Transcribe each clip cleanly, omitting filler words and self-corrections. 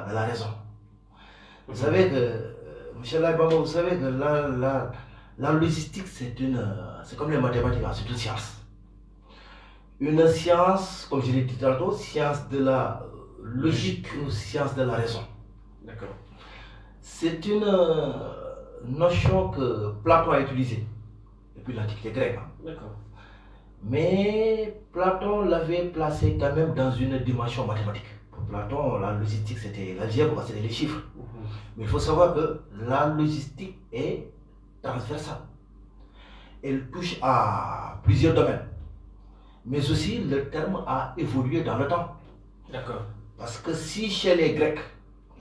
de la raison. Vous savez que, M. Laibama, vous savez que la logistique, c'est comme les mathématiques, c'est une science. Une science, comme je l'ai dit tantôt, science de la logique ou science de la raison. D'accord. C'est une notion que Platon a utilisée depuis l'Antiquité grecque. D'accord. Mais Platon l'avait placée quand même dans une dimension mathématique. Pour Platon, la logistique, c'était l'algèbre, c'était les chiffres. Mais il faut savoir que la logistique est transversale. Elle touche à plusieurs domaines. Mais aussi, le terme a évolué dans le temps. D'accord. Parce que si chez les Grecs,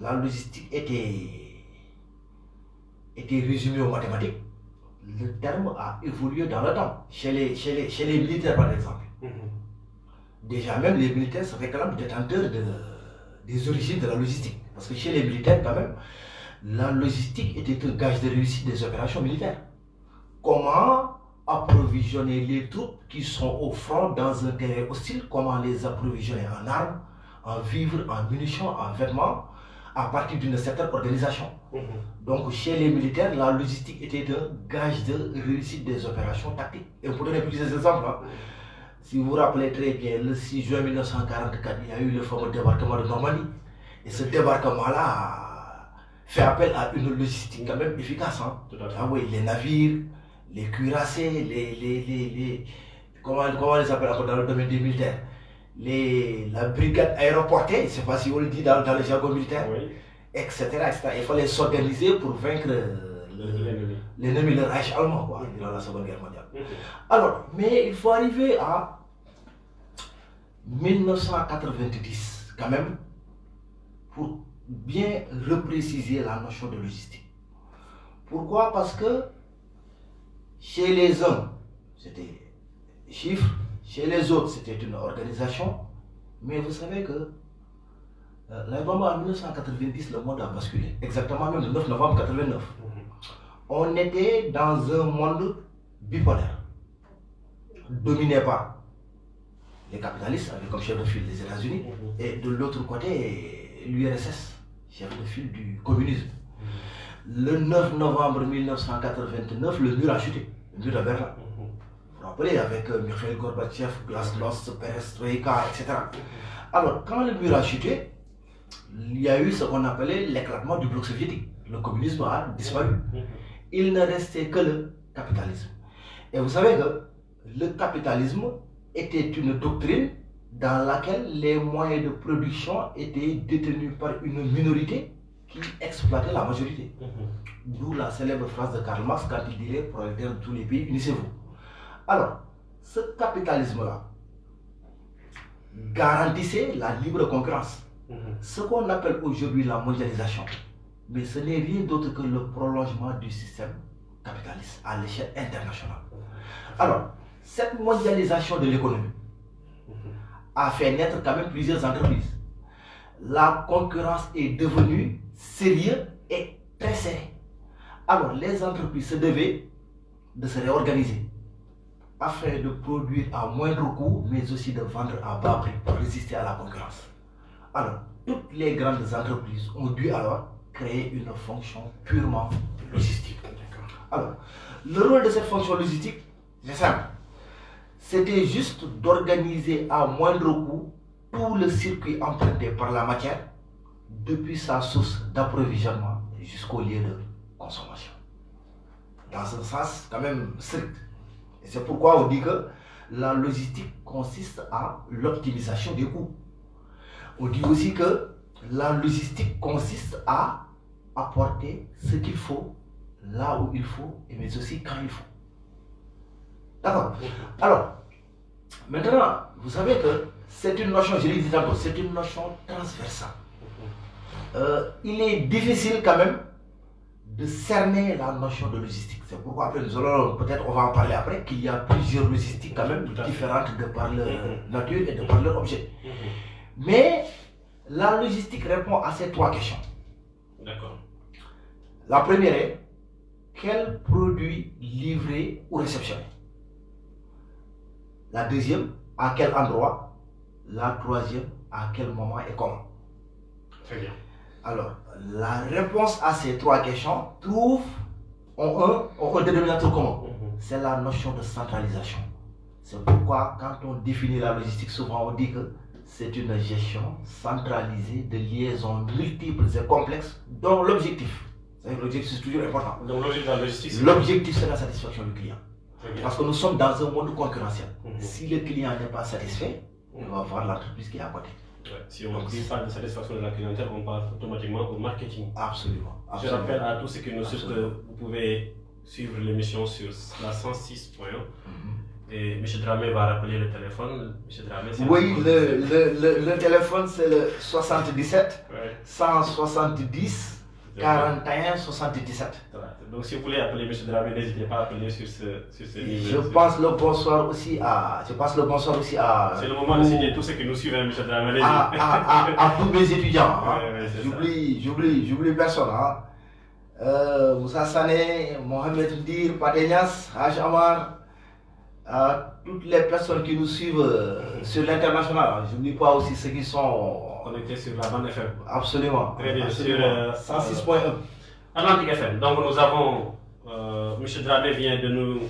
la logistique était résumée aux mathématiques, le terme a évolué dans le temps. Chez les militaires, par exemple. Déjà même, les militaires se réclament détenteurs des origines de la logistique. Parce que chez les militaires, quand même, la logistique était un gage de réussite des opérations militaires. Comment approvisionner les troupes qui sont au front dans un terrain hostile, comment les approvisionner en armes, en vivres, en munitions, en vêtements, à partir d'une certaine organisation. Donc chez les militaires, la logistique était un gage de réussite des opérations tactiques. Et pour donner plusieurs exemples, si vous vous rappelez très bien, le 6 juin 1944, il y a eu le fameux débarquement de Normandie. Et ce débarquement-là fait appel à une logistique quand même efficace. Ah oui, les navires, les cuirassés, comment les appelle dans le domaine des militaires, la brigade aéroportée, je ne sais pas si on le dit dans le jargon militaire, oui. etc., etc. Il fallait s'organiser pour vaincre l'ennemi, le Reich allemand, durant la Seconde Guerre mondiale. Alors, mais il faut arriver à 1990, quand même, pour bien repréciser la notion de logistique. Pourquoi? Parce que chez les uns, c'était des chiffres, chez les autres, c'était une organisation. Mais vous savez que en 1990, le monde a basculé. Exactement même le 9 novembre 1989. On était dans un monde bipolaire, dominé par les capitalistes, avec comme chef de file les États-Unis, et de l'autre côté, l'URSS, chef de file du communisme. Le 9 novembre 1989, le mur a chuté, le mur de Berlin. Vous vous rappelez, avec Mikhail Gorbatchev, Glasnost, Perestroïka, etc. Alors, quand le mur a chuté, il y a eu ce qu'on appelait l'éclatement du bloc soviétique. Le communisme a disparu. Il ne restait que le capitalisme. Et vous savez que le capitalisme était une doctrine dans laquelle les moyens de production étaient détenus par une minorité qui exploitait la majorité. D'où la célèbre phrase de Karl Marx quand il disait « Prolétaires de tous les pays, unissez-vous ». Alors, ce capitalisme-là garantissait la libre concurrence. Ce qu'on appelle aujourd'hui la mondialisation. Mais ce n'est rien d'autre que le prolongement du système capitaliste à l'échelle internationale. Alors, cette mondialisation de l'économie a fait naître quand même plusieurs entreprises. La concurrence est devenue sérieuse et très serrée. Alors, les entreprises se devaient de se réorganiser afin de produire à moindre coût, mais aussi de vendre à bas prix pour résister à la concurrence. Alors, toutes les grandes entreprises ont dû alors créer une fonction purement logistique. Alors, le rôle de cette fonction logistique, c'est simple. C'était juste d'organiser à moindre coût tout le circuit emprunté par la matière, depuis sa source d'approvisionnement jusqu'au lieu de consommation. Dans un sens quand même strict. Et c'est pourquoi on dit que la logistique consiste à l'optimisation des coûts. On dit aussi que la logistique consiste à apporter ce qu'il faut, là où il faut, mais aussi quand il faut. D'accord. Alors, maintenant, vous savez que c'est une notion, je l'ai dit tantôt, c'est une notion transversale. Il est difficile quand même de cerner la notion de logistique. C'est pourquoi après nous allons, peut-être on va en parler après, qu'il y a plusieurs logistiques quand même différentes de par leur nature et de par leur objet. Mais la logistique répond à ces trois questions. D'accord. La première est, quel produit livrer ou réceptionner? La deuxième, à quel endroit? La troisième, à quel moment et comment? Très bien. Alors, la réponse à ces trois questions trouve un dénominateur commun. C'est la notion de centralisation. C'est pourquoi, quand on définit la logistique, souvent on dit que c'est une gestion centralisée de liaisons multiples et complexes, dont l'objectif, l'objectif c'est toujours important. Donc l'objectif c'est la satisfaction du client. Parce que nous sommes dans un monde concurrentiel. Si le client n'est pas satisfait, on va voir l'entreprise qui est à côté. Ouais. Si on parle de satisfaction de la clientèle, on parle automatiquement au marketing. Absolument. Je rappelle à tous ceux qui nous suivent que vous pouvez suivre l'émission sur la 106.1. Et M. Dramé va rappeler le téléphone. M. Dramé, oui, le téléphone c'est le 77 170 41 77. Donc si vous voulez appeler M. Dramé, n'hésitez pas à appeler sur ce numéro. Je passe le bonsoir aussi à... C'est le moment de signer tous ceux qui nous suivent, M. Dramé. À tous mes étudiants. Hein. J'oublie personne. Hein. Moussa Sané, Mohamed Ndir, Padenias, Haj Amar, toutes les personnes qui nous suivent sur l'international. Je n'oublie pas aussi ceux qui sont connectés sur la bande FM. Absolument. Très bien. Sur 106.1. Atlantic FM. Donc nous avons, M. Dramé vient de nous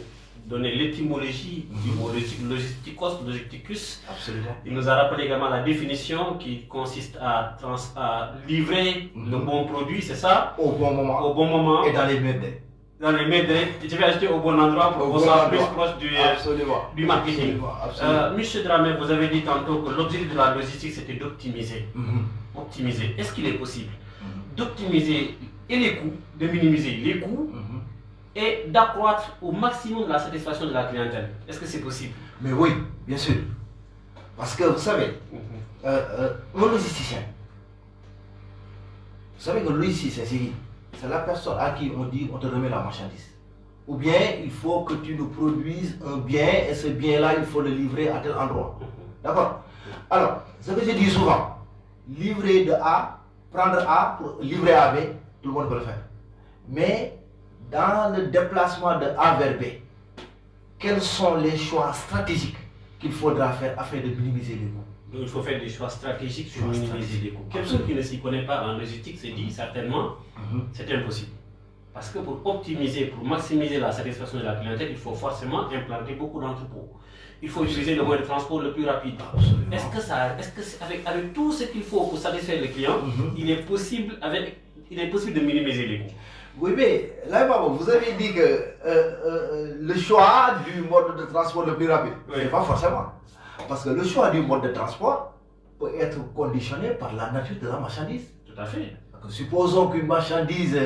donner l'étymologie du mot logisticus. Absolument. Il nous a rappelé également la définition qui consiste à livrer le bon produit, c'est ça? Au bon moment. Et dans les meilleurs délais. Dans les meilleurs délais, tu vas acheter au bon endroit pour qu'on soit plus proche du marketing. Monsieur Dramé, vous avez dit tantôt que l'objectif de la logistique c'était d'optimiser. Optimiser. Est-ce qu'il est possible d'optimiser et les coûts, de minimiser les coûts et d'accroître au maximum la satisfaction de la clientèle? Est-ce que c'est possible? Mais oui, bien sûr. Parce que vous savez, un logisticien, vous savez que le logisticien, c'est la personne à qui on dit on te remet la marchandise. Ou bien il faut que tu nous produises un bien et ce bien-là, il faut le livrer à tel endroit. D'accord? Alors, ce que je dis souvent, livrer de A, prendre A pour livrer à B, tout le monde peut le faire. Mais dans le déplacement de A vers B, quels sont les choix stratégiques qu'il faudra faire afin de minimiser les coûts? Donc il faut faire des choix stratégiques pour minimiser les coûts. Quelqu'un qui ne s'y connaît pas en logistique se dit certainement c'est impossible. Parce que pour optimiser, pour maximiser la satisfaction de la clientèle, il faut forcément implanter beaucoup d'entrepôts. Il faut utiliser le moyen de transport le plus rapide. Est-ce que avec tout ce qu'il faut pour satisfaire les clients, il est possible de minimiser les coûts? Oui, mais là, vous avez dit que le choix du mode de transport le plus rapide, c'est pas forcément. Parce que le choix du mode de transport peut être conditionné par la nature de la marchandise. Tout à fait. Supposons qu'une marchandise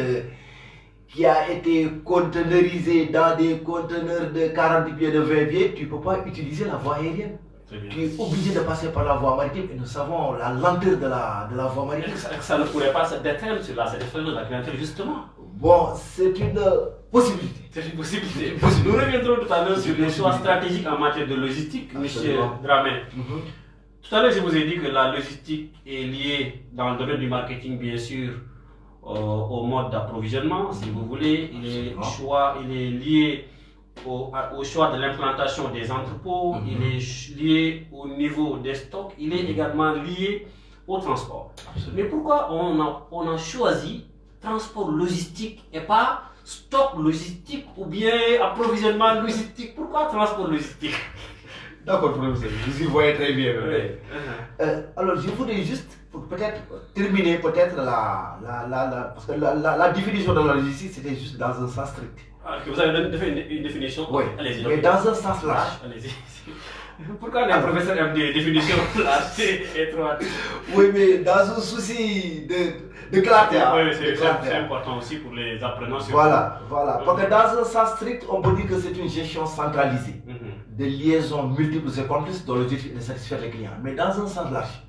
qui a été conteneurisée dans des conteneurs de 40 pieds, de 20 pieds, tu ne peux pas utiliser la voie aérienne. Tu es obligé de passer par la voie maritime et nous savons la lenteur de la voie maritime. Ça ne pourrait pas se déteindre sur la satisfaction de la clientèle, justement. Bon, c'est une possibilité. C'est une possibilité. Nous reviendrons tout à l'heure sur les choix stratégiques en matière de logistique, M. Dramé. Tout à l'heure, je vous ai dit que la logistique est liée dans le domaine du marketing, bien sûr, au mode d'approvisionnement, si vous voulez. Il est lié au choix de l'implantation des entrepôts, il est lié au niveau des stocks, il est également lié au transport. Mais pourquoi on a choisi transport logistique et pas stock logistique ou bien approvisionnement logistique? Pourquoi transport logistique? D'accord, professeur, vous y voyez très bien. Alors, je voudrais juste peut-être terminer parce que la définition de la logistique, c'était juste dans un sens strict. Vous avez fait une définition? Oui, mais dans un sens large. Allez-y. Pourquoi les professeurs aiment des définitions larges et étroites? Oui, mais dans un souci de clarté. Oui, c'est important aussi pour les apprenants. Voilà. Parce que dans un sens strict, on peut dire que c'est une gestion centralisée de liaisons multiples et complexes dont l'objectif est de satisfaire les clients. Mais dans un sens large,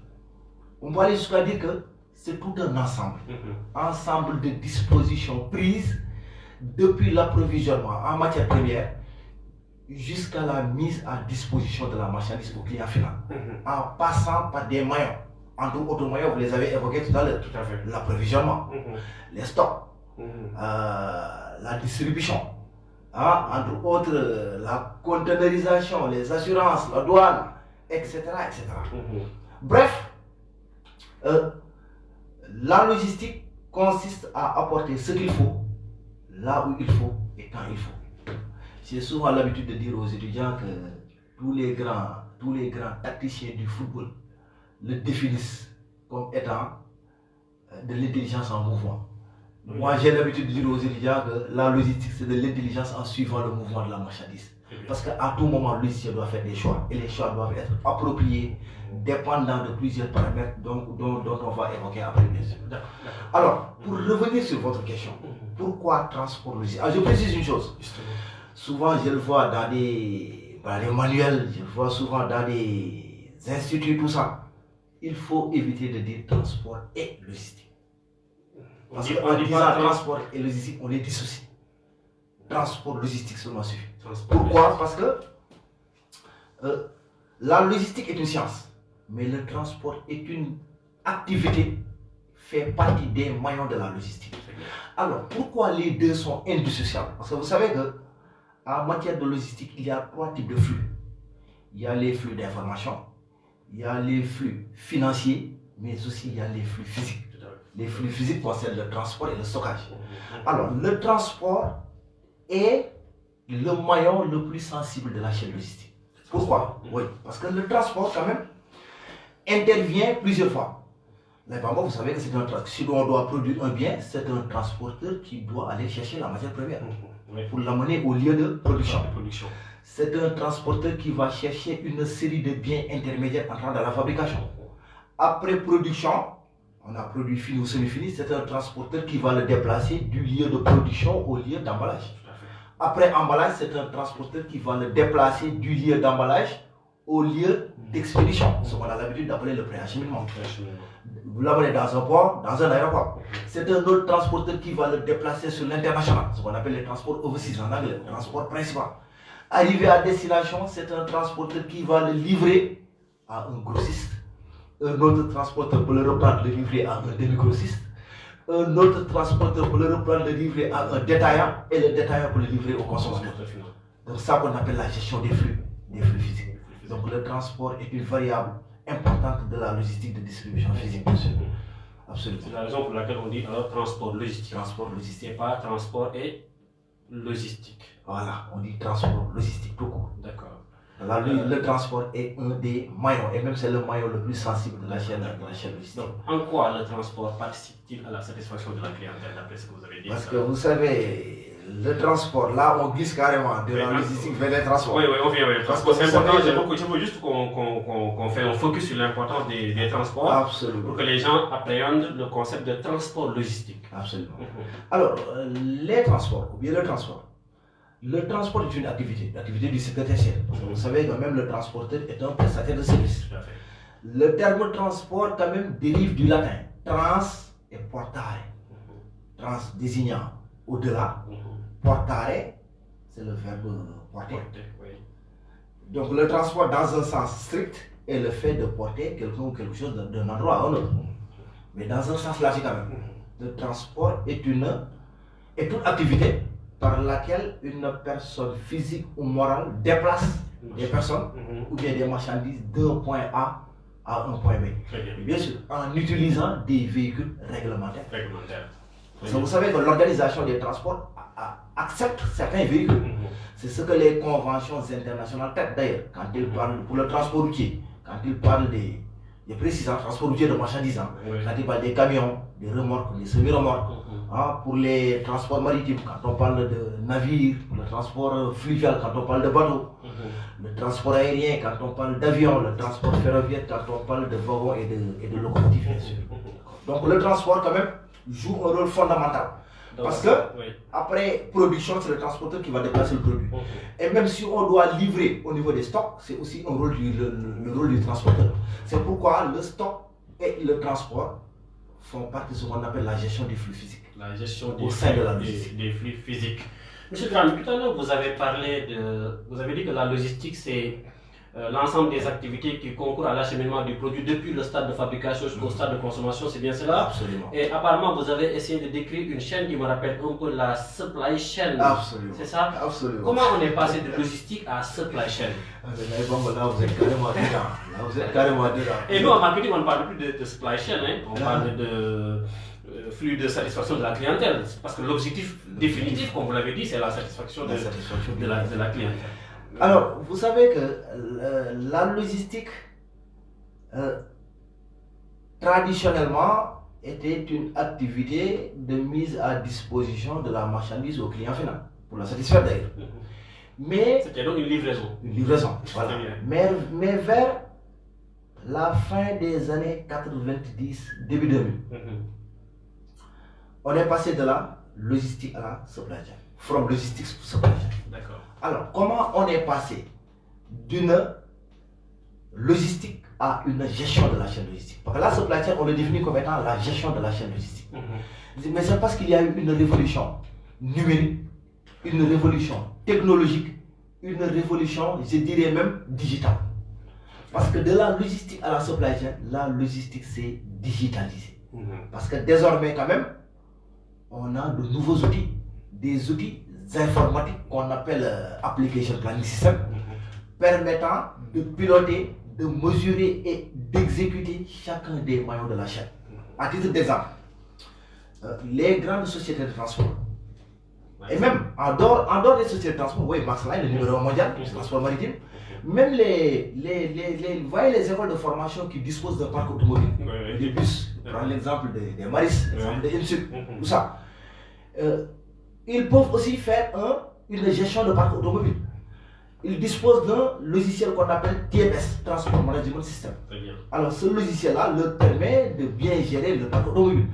on peut aller jusqu'à dire que c'est tout un ensemble. Ensemble de dispositions prises depuis l'approvisionnement en matière première jusqu'à la mise à disposition de la marchandise au client final, en passant par des maillons. Entre autres maillons, vous les avez évoqués tout à l'heure. Tout à fait. L'approvisionnement, les stocks, la distribution, entre autres la conteneurisation, les assurances, la douane, etc. Bref, La logistique consiste à apporter ce qu'il faut, là où il faut et quand il faut. J'ai souvent l'habitude de dire aux étudiants que tous les grands tacticiens du football le définissent comme étant de l'intelligence en mouvement. Moi, j'ai l'habitude de dire aux étudiants que la logistique, c'est de l'intelligence en suivant le mouvement de la marchandise. Parce qu'à tout moment, le logiciel doit faire des choix et les choix doivent être appropriés, dépendant de plusieurs paramètres dont on va évoquer après, bien sûr. Alors, pour revenir sur votre question, pourquoi transport logistique? Je précise une chose. Souvent, je le vois dans les manuels, je le vois souvent dans des instituts, tout ça. Il faut éviter de dire transport et logistique. Parce qu'en disant transport et logistique, on les dissocie. Transport logistique seulement suffit. Pourquoi? Parce que la logistique est une science, mais le transport est une activité, fait partie des maillons de la logistique. Alors, pourquoi les deux sont indissociables? Parce que vous savez que en matière de logistique, il y a 3 types de flux. Il y a les flux d'information, il y a les flux financiers, mais aussi il y a les flux physiques. Les flux physiques concernent le transport et le stockage. Alors, le transport est le maillon le plus sensible de la chaîne logistique. Pourquoi? Oui, parce que le transport, quand même, intervient plusieurs fois. D'abord, vous savez que c'est un transport. Si on doit produire un bien, c'est un transporteur qui doit aller chercher la matière première pour l'amener au lieu de production. C'est un transporteur qui va chercher une série de biens intermédiaires entrant dans la fabrication. Après production, on a produit fini ou semi-fini, c'est un transporteur qui va le déplacer du lieu de production au lieu d'emballage. Après emballage, c'est un transporteur qui va le déplacer du lieu d'emballage au lieu d'expédition, ce qu'on a l'habitude d'appeler le préacheminement. Vous l'amenez dans un port, dans un aéroport. C'est un autre transporteur qui va le déplacer sur l'international, ce qu'on appelle les transports overseas en anglais, le transport principal. Arrivé à destination, c'est un transporteur qui va le livrer à un grossiste. Un autre transporteur peut le reprendre, le livrer à un demi-grossiste. Un autre transporteur peut le reprendre, le livrer à un détaillant, et le détaillant peut le livrer au consommateur. Donc c'est ça qu'on appelle la gestion des flux physiques. Donc le transport est une variable importante de la logistique de distribution physique. Absolument. C'est la raison pour laquelle on dit alors transport logistique. Transport logistique. Et pas transport et logistique. Voilà, on dit transport logistique tout court. D'accord. Le transport est un des maillons, et même c'est le maillon le plus sensible de la chaîne logistique. Donc, en quoi le transport participe-t-il à la satisfaction de la clientèle, d'après ce que vous avez dit? Parce que vous savez, le transport, là on glisse carrément de la logistique vers les transports. Oui, on vient, parce que c'est important, je veux juste qu'on fait un focus sur l'importance des transports. Absolument. Pour que les gens appréhendent le concept de transport logistique. Absolument. Alors, les transports, ou bien le transport. Le transport est une activité du secteur tertiaire. Vous savez que même le transporteur est un prestataire de service. Le terme transport quand même dérive du latin trans et portare. Trans désignant au-delà, portare c'est le verbe porter. Donc le transport dans un sens strict est le fait de porter quelqu'un ou quelque chose d'un endroit à un autre. Mais dans un sens large quand même, le transport est toute activité par laquelle une personne physique ou morale déplace des personnes ou bien des marchandises d'un point A à un point B. Bien sûr, en utilisant des véhicules réglementaires. Parce que vous savez que l'organisation des transports accepte certains véhicules. C'est ce que les conventions internationales traitent d'ailleurs. Quand ils parlent pour le transport routier, quand ils parlent des précisants transport routier de marchandises, quand ils parlent des camions, des remorques, des semi-remorques, pour les transports maritimes, quand on parle de navires, pour le transport fluvial, quand on parle de bateaux, le transport aérien, quand on parle d'avion, le transport ferroviaire, quand on parle de wagons et de locomotives, bien sûr. Donc le transport quand même joue un rôle fondamental. Parce que après production, c'est le transporteur qui va déplacer le produit. Et même si on doit livrer au niveau des stocks, c'est aussi un rôle le rôle du transporteur. C'est pourquoi le stock et le transport font partie de ce qu'on appelle la gestion des flux physiques. La gestion des flux physiques. Monsieur Graham, tout à l'heure vous avez dit que la logistique c'est l'ensemble des activités qui concourent à l'acheminement du produit depuis le stade de fabrication jusqu'au stade de consommation, c'est bien cela? Absolument. Et apparemment, vous avez essayé de décrire une chaîne qui me rappelle un peu la supply chain. Absolument. C'est ça? Absolument. Comment on est passé de logistique à supply chain? Là, vous êtes carrément dedans. Là, vous êtes carrément dedans. Et nous, en marketing, on ne parle plus de supply chain, hein. On parle de flux de satisfaction de la clientèle. Parce que l'objectif définitif, comme vous l'avez dit, c'est la satisfaction de la clientèle. Alors, vous savez que la logistique, traditionnellement, était une activité de mise à disposition de la marchandise au client final, pour la satisfaire d'ailleurs. Mais c'était donc une livraison. Une livraison, voilà. Mais vers la fin des années 90, début 2000, on est passé de la logistique à la supply chain. From logistique to supply chain. D'accord. Alors, comment on est passé d'une logistique à une gestion de la chaîne logistique? Parce que la supply chain, on le définit comme étant la gestion de la chaîne logistique. Mais c'est parce qu'il y a eu une révolution numérique, une révolution technologique, une révolution, je dirais même, digitale. Parce que de la logistique à la supply chain, la logistique s'est digitalisée. Parce que désormais, quand même, on a de nouveaux outils, des outils informatiques qu'on appelle Application Planning System, permettant de piloter, de mesurer et d'exécuter chacun des maillons de la chaîne. À titre d'exemple, les grandes sociétés de transport, et même en dehors des sociétés de transport, oui, Max Line, le numéro 1 mondial du transport maritime, même vous voyez les écoles de formation qui disposent d'un parc automobile, des bus, prends l'exemple des Maris, l'exemple des IMSUC, tout ça. Ils peuvent aussi faire une gestion de parc automobile. Ils disposent d'un logiciel qu'on appelle TMS, Transport Management System. Alors ce logiciel-là leur permet de bien gérer le parc automobile.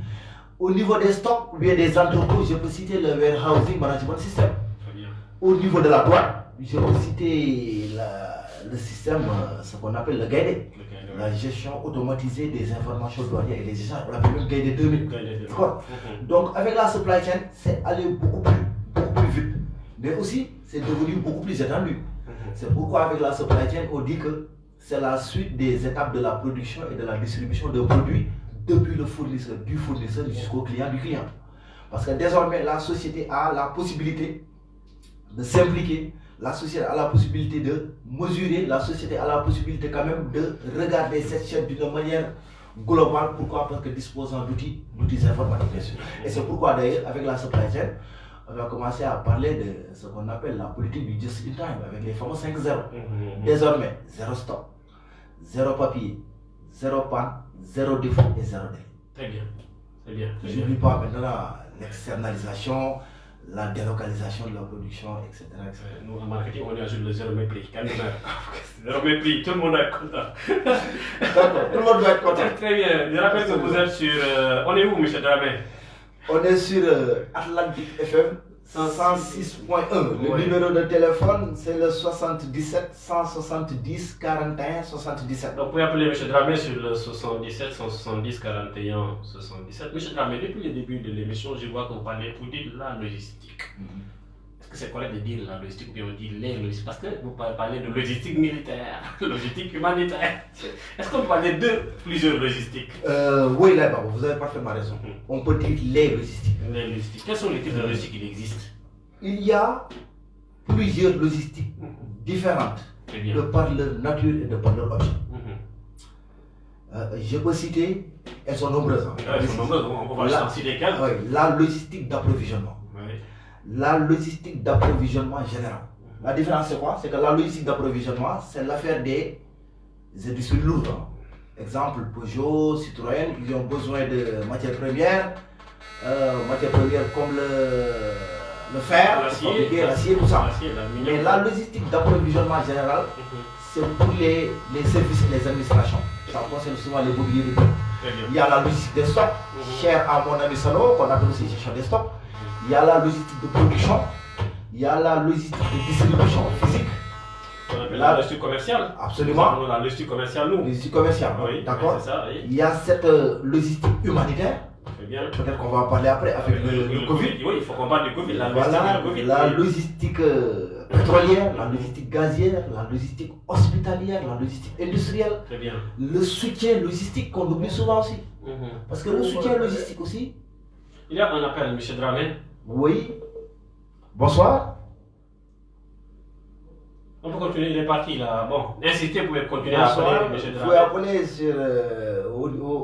Au niveau des stocks ou bien des entrepôts, je peux citer le Warehousing Management System. Au niveau de la douane, je peux citer le système, ce qu'on appelle le Guided, la gestion automatisée des informations douanières et des échanges. On l'appelle même Guided 2000. Donc avec la supply chain, c'est allé beaucoup plus vite. Mais aussi, c'est devenu beaucoup plus étendu. C'est pourquoi avec la supply chain, on dit que c'est la suite des étapes de la production et de la distribution de produits depuis le fournisseur, du fournisseur jusqu'au client du client. Parce que désormais, la société a la possibilité de s'impliquer, la société a la possibilité de mesurer, la société a la possibilité quand même de regarder cette chaîne d'une manière globale. Pourquoi? Parce que disposant d'outils informatiques, bien sûr. Et c'est pourquoi d'ailleurs, avec la supply chain, on va commencer à parler de ce qu'on appelle la politique du just in time, avec les fameux 5-0. Désormais, zéro stock, zéro papier, zéro panne, zéro défaut et zéro délai. Très bien, très bien. Je n'oublie pas maintenant l'externalisation, la délocalisation de la production, etc. Nous, en marketing, on est sur le zéro mépris. Zéro mépris, tout le monde est content. D'accord, tout le monde doit être content. Très bien. Je rappelle que vous êtes sur. On est où, M. Dramé? On est sur Atlantic FM 106.1. Le numéro de téléphone, c'est le 77 170 41 77. Donc, vous pouvez appeler M. Dramé sur le 77 170 41 77. M. Dramé, depuis le début de l'émission, je vois que vous dites la logistique. Est-ce que c'est correct de dire la logistique ou bien on dit les logistiques? Parce que vous parlez de logistique militaire, logistique humanitaire. Est-ce qu'on peut parler de plusieurs logistiques? Oui, là, vous avez parfaitement raison. On peut dire les logistiques. Les logistiques. Quels sont les types de logistiques qui existent? Il y a plusieurs logistiques différentes de par leur nature et de par leur objet. Je peux citer, elles sont nombreuses. Elles sont nombreuses, on va citer quelques. La logistique d'approvisionnement. La logistique d'approvisionnement général. La différence c'est quoi? C'est que la logistique d'approvisionnement, c'est l'affaire des industries lourdes. Exemple, Peugeot, Citroën, ils ont besoin de matières premières comme le fer, l'acier, tout ça. Mais la logistique d'approvisionnement général, c'est pour les services et les administrations. Ça concerne souvent les mobiliers. Il y a la logistique des stocks, chère à mon ami Salo, qu'on appelle aussi gestion des stocks. Il y a la logistique de production, il y a la logistique de distribution physique. On appelle la logistique commerciale. Absolument. La logistique commerciale, nous. Logistique commerciale, oui, d'accord. Oui. Il y a cette logistique humanitaire. Peut-être qu'on va en parler après avec le Covid. Oui, il faut qu'on parle du Covid. La logistique pétrolière, la logistique gazière, la logistique hospitalière, la logistique industrielle, Très bien. le soutien logistique qu'on oublie souvent aussi. Parce que le soutien logistique aussi. Il y a un appel, M. Dramé. Oui. Bonsoir. On peut continuer, il est parti là. Bon, insistez, vous pouvez continuer à Bonsoir. appeler, M. Vous Dramé. pouvez appeler sur,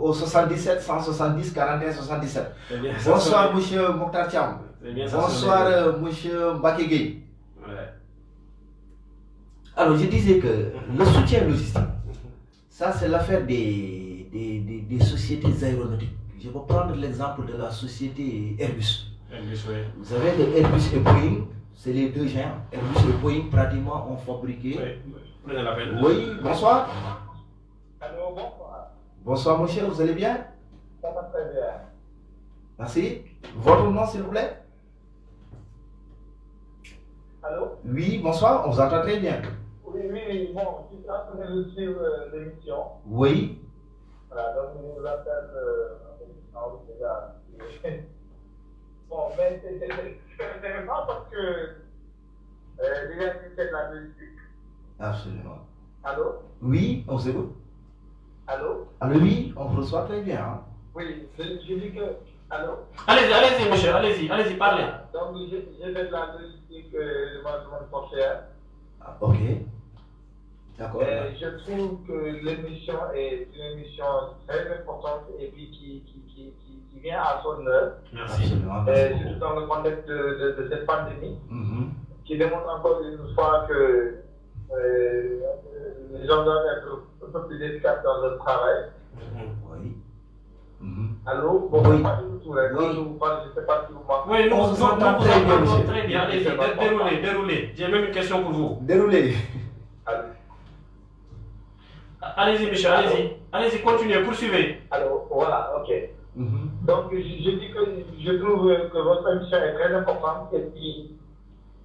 au 77 170 41 77. Bien, Bonsoir, M. Mokhtar Thiam. Bien, Bonsoir, M. Mbakegui. Ouais. Alors, je disais que le soutien logistique, ça c'est l'affaire des sociétés aéronautiques. Je vais prendre l'exemple de la société Airbus. Airbus, oui. Vous savez que Airbus et Boeing, c'est les deux géants. Airbus et Boeing pratiquement ont fabriqué. Oui, prenez l'appel. Oui, bonsoir. Allô, bonsoir. Bonsoir monsieur, vous allez bien? Ça va très bien. Merci. Votre nom s'il vous plaît? Allô? Oui, bonsoir, on vous entend très bien. Oui, bon, je suis en train de suivre l'émission. Oui. Voilà, donc je vous appelle déjà. Bon, mais c'est intéressant parce que déjà c'est de la logistique. Absolument. Allô? Oui, on s'écoute. Allô? Alors oui, on vous reçoit très bien. Hein? Oui, je dis que. Allô? Allez-y, monsieur, allez-y, parlez. Donc j'ai fait de la logistique de management portuaire. Ah, ok. D'accord. Je trouve que l'émission est une émission très importante et puis qui vient à son heure. Merci. Absolument. Surtout dans le contexte de cette pandémie, qui démontre encore une fois que les gens doivent être un peu plus efficaces dans leur travail. Oui. Allô? Bon, Oui. pas du tout, là. Quand je vous parle, je ne sais pas si vous m'entendez. Oui, nous On vous vous entend entendons très bien, monsieur. très bien. Allez-y, déroulez. J'ai même une question pour vous. Déroulez. Allô? Allez-y, monsieur, allez-y, continuez, poursuivez. Allô? Voilà, ok. Donc, je dis que je trouve que votre émission est très importante et puis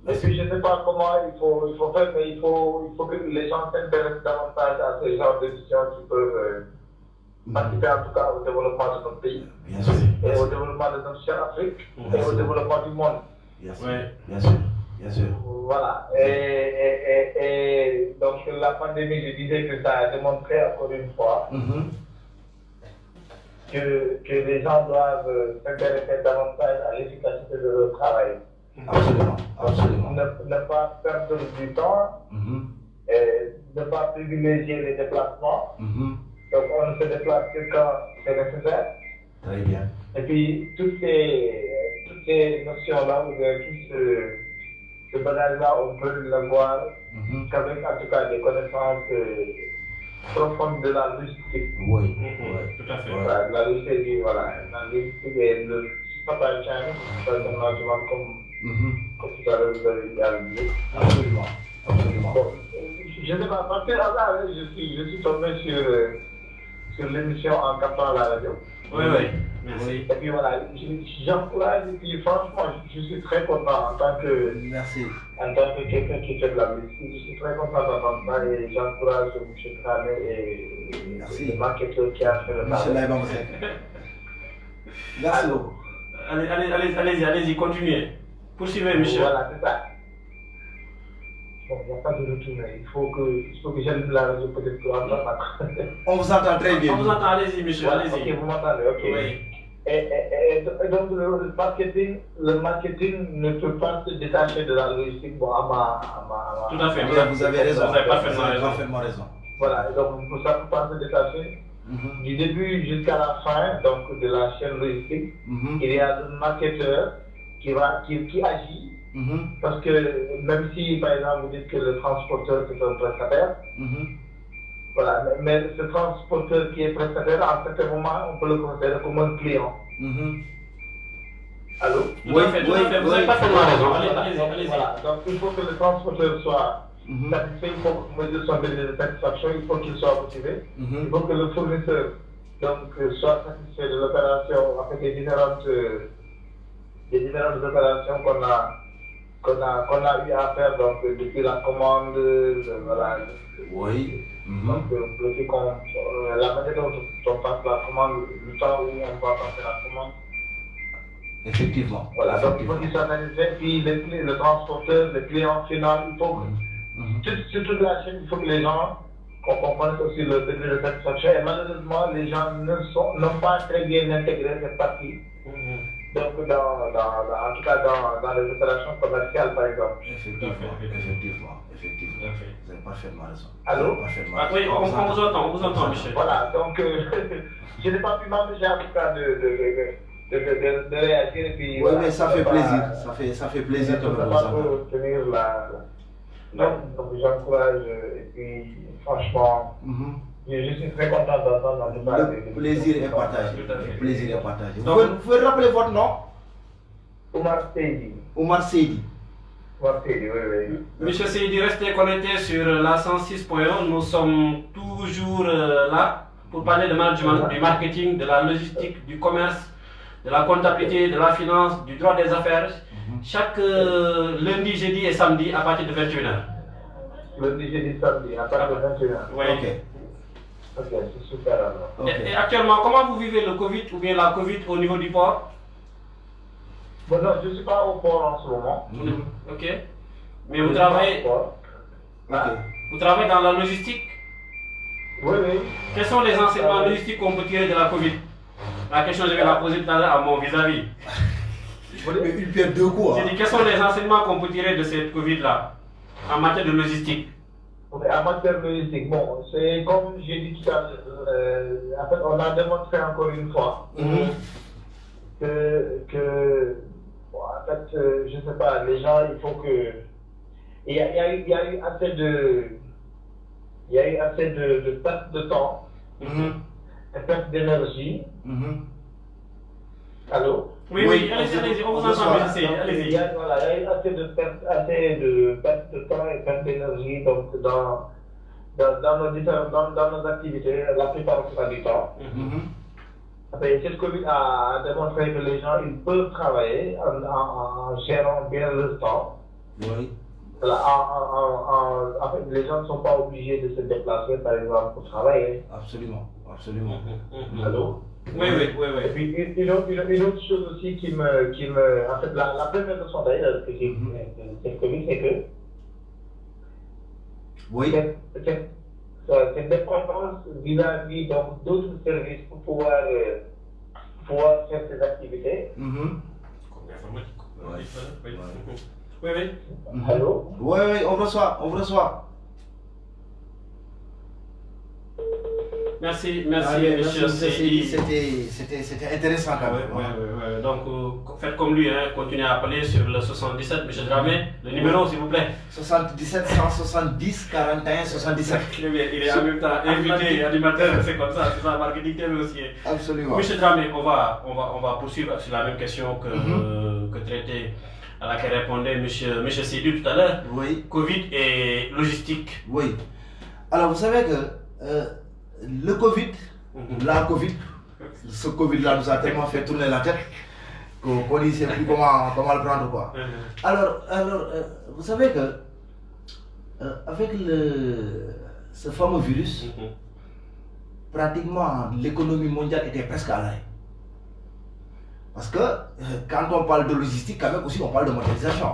je ne sais pas comment il faut faire, mais il faut que les gens s'intéressent davantage à ce genre d'émissions qui peuvent participer en tout cas au développement de notre pays, Bien sûr. et au développement de notre chère Afrique, et au développement du monde. Bien sûr. Ouais. Bien sûr. Bien sûr. Voilà. Et donc la pandémie, je disais que ça a démontré encore une fois que les gens doivent s'intéresser davantage à l'efficacité de leur travail. Absolument. Absolument. Ne pas perdre du temps, et ne pas privilégier les déplacements. Donc on ne se déplace que quand c'est nécessaire. Très bien. Et puis toutes ces notions-là, ou tout ce bagage-là, on peut l'avoir qu'avec en tout cas des connaissances profondes de la logistique. Oui. Tout à fait. Voilà, la logistique, voilà. La logistique et le supply chain, comme tout à l'heure vous avez dit. Absolument. Absolument. Bon, je ne sais pas, parce que là, je suis tombé sur l'émission en captant la radio. Oui, merci. Et puis voilà, j'encourage, et puis franchement, je suis très content en tant que Merci. quelqu'un qui fait de la musique. Je suis très content d'entendre ça et j'encourage M. Tramé et Merci. le marketeur qui a fait le Monsieur travail. Laïba Moussek. Merci beaucoup. Allez-y, continuez. Poursuivez, monsieur. Voilà, c'est ça. Bon, il n'y a pas de retour, mais il faut que j'allume la radio peut-être pour entendre. On vous entend très bien. On vous entend, allez-y, monsieur, Voilà, allez-y. ok, vous m'entendez, ok. Oui. Et donc le marketing ne peut pas se détacher de la logistique. Bon, Tout à fait. Vous avez raison. Vous avez parfaitement raison. Voilà, donc pour ça, ne peut pas se détacher. Du début jusqu'à la fin donc, de la chaîne logistique, il y a un marketeur qui agit. Parce que même si, par exemple, vous dites que le transporteur c'est un prestataire, voilà, mais ce transporteur qui est prestataire, à un certain moment, on peut le considérer comme un client. Allô? Tout à fait, vous avez parfaitement raison. Allez-y. Voilà, donc il faut que le transporteur soit satisfait, il faut mesurer son degré de satisfaction, il faut qu'il soit motivé, il faut que le fournisseur donc, soit satisfait de l'opération, avec les différentes opérations qu'on a eu à faire donc, depuis la commande, voilà. Oui. Donc, la manière dont on passe la commande, le temps où on va passer la commande. Effectivement. Voilà, donc il faut qu'ils s'organisent, puis le transporteur, le client final, il faut que, sur toute la chaîne, il faut que les gens comprennent aussi le degré de satisfaction. Et malheureusement, les gens n'ont pas très bien intégré cette partie. Donc, en tout cas, dans les opérations commerciales, par exemple. Effectivement. Vous avez parfaitement raison. Allô? Oui, on vous entend, Michel. Voilà, donc, je n'ai pas pu m'empêcher en tout cas de réagir. Et puis, Oui, voilà, mais ça fait plaisir. Ça fait plaisir de ne vous pas entendre. tenir donc, j'encourage, et puis, franchement, je suis très content d'entendre en tout cas. Le plaisir est partagé. Le plaisir est partagé. Donc, Vous pouvez rappeler votre nom? Oumar Seydi. Oumar Seydi. Oumar Seydi, oui. Monsieur Seydi, restez connecté sur la 106.1. Nous sommes toujours là pour parler de management, du marketing, de la logistique, du commerce, de la comptabilité, de la finance, du droit des affaires. Chaque lundi, jeudi et samedi à partir de 21h. Lundi, jeudi, samedi, à partir de 21h. Oui. Ok, c'est super alors. Ok. Et actuellement, comment vous vivez le Covid ou bien la Covid au niveau du port? Bon, non, je ne suis pas au port en ce moment. Ok. Mais vous travaillez, vous travaillez dans la logistique? Oui. Quels sont les enseignements logistiques qu'on peut tirer de la Covid? La question, je vais la poser tout à l'heure à mon vis-à-vis. Une pierre deux coups. J'ai dit, quels sont les enseignements qu'on peut tirer de cette Covid-là en matière de logistique? En matière logistique, bon, c'est comme j'ai dit tout à l'heure, en fait, on a démontré encore une fois que bon, en fait, je ne sais pas, les gens, il faut que. Il y a eu assez de perte de temps, de perte d'énergie. Allô? Oui, allez-y, on vous entend, allez-y. Il y a eu assez de perte de temps et perte d'énergie donc dans nos activités, la plupart du temps. Après, cette Covid a démontré que les gens ils peuvent travailler en gérant bien le temps. Oui. Voilà, en fait, les gens ne sont pas obligés de se déplacer, par exemple, pour travailler. Absolument. Allô? Oui. Et puis, une autre chose aussi qui me. En fait, la première leçon d'ailleurs que j'ai eue de cette Covid, c'est que. Oui. Cette dépendance vis-à-vis d'autres services pour pouvoir faire ces activités. Oui. Allô? Oui, on reçoit. Merci, monsieur Seydi. C'était intéressant quand même. Oui. Donc, faites comme lui, continuez à appeler sur le 77, monsieur Dramé. Le numéro, s'il vous plaît. 77 170 41 77. Il est en même temps invité, animateur, c'est comme ça, c'est ça, marketing TV aussi. Absolument. Monsieur Dramé, on va poursuivre sur la même question que traité, à laquelle répondait monsieur Seydi tout à l'heure. Oui. Covid et logistique. Oui. Alors, vous savez que le Covid, la Covid, ce Covid-là nous a tellement fait tourner la tête qu'on ne sait plus comment le prendre, quoi. Alors, vous savez que avec ce fameux virus, pratiquement l'économie mondiale était presque à l'arrêt. Parce que quand on parle de logistique, quand même aussi on parle de mondialisation,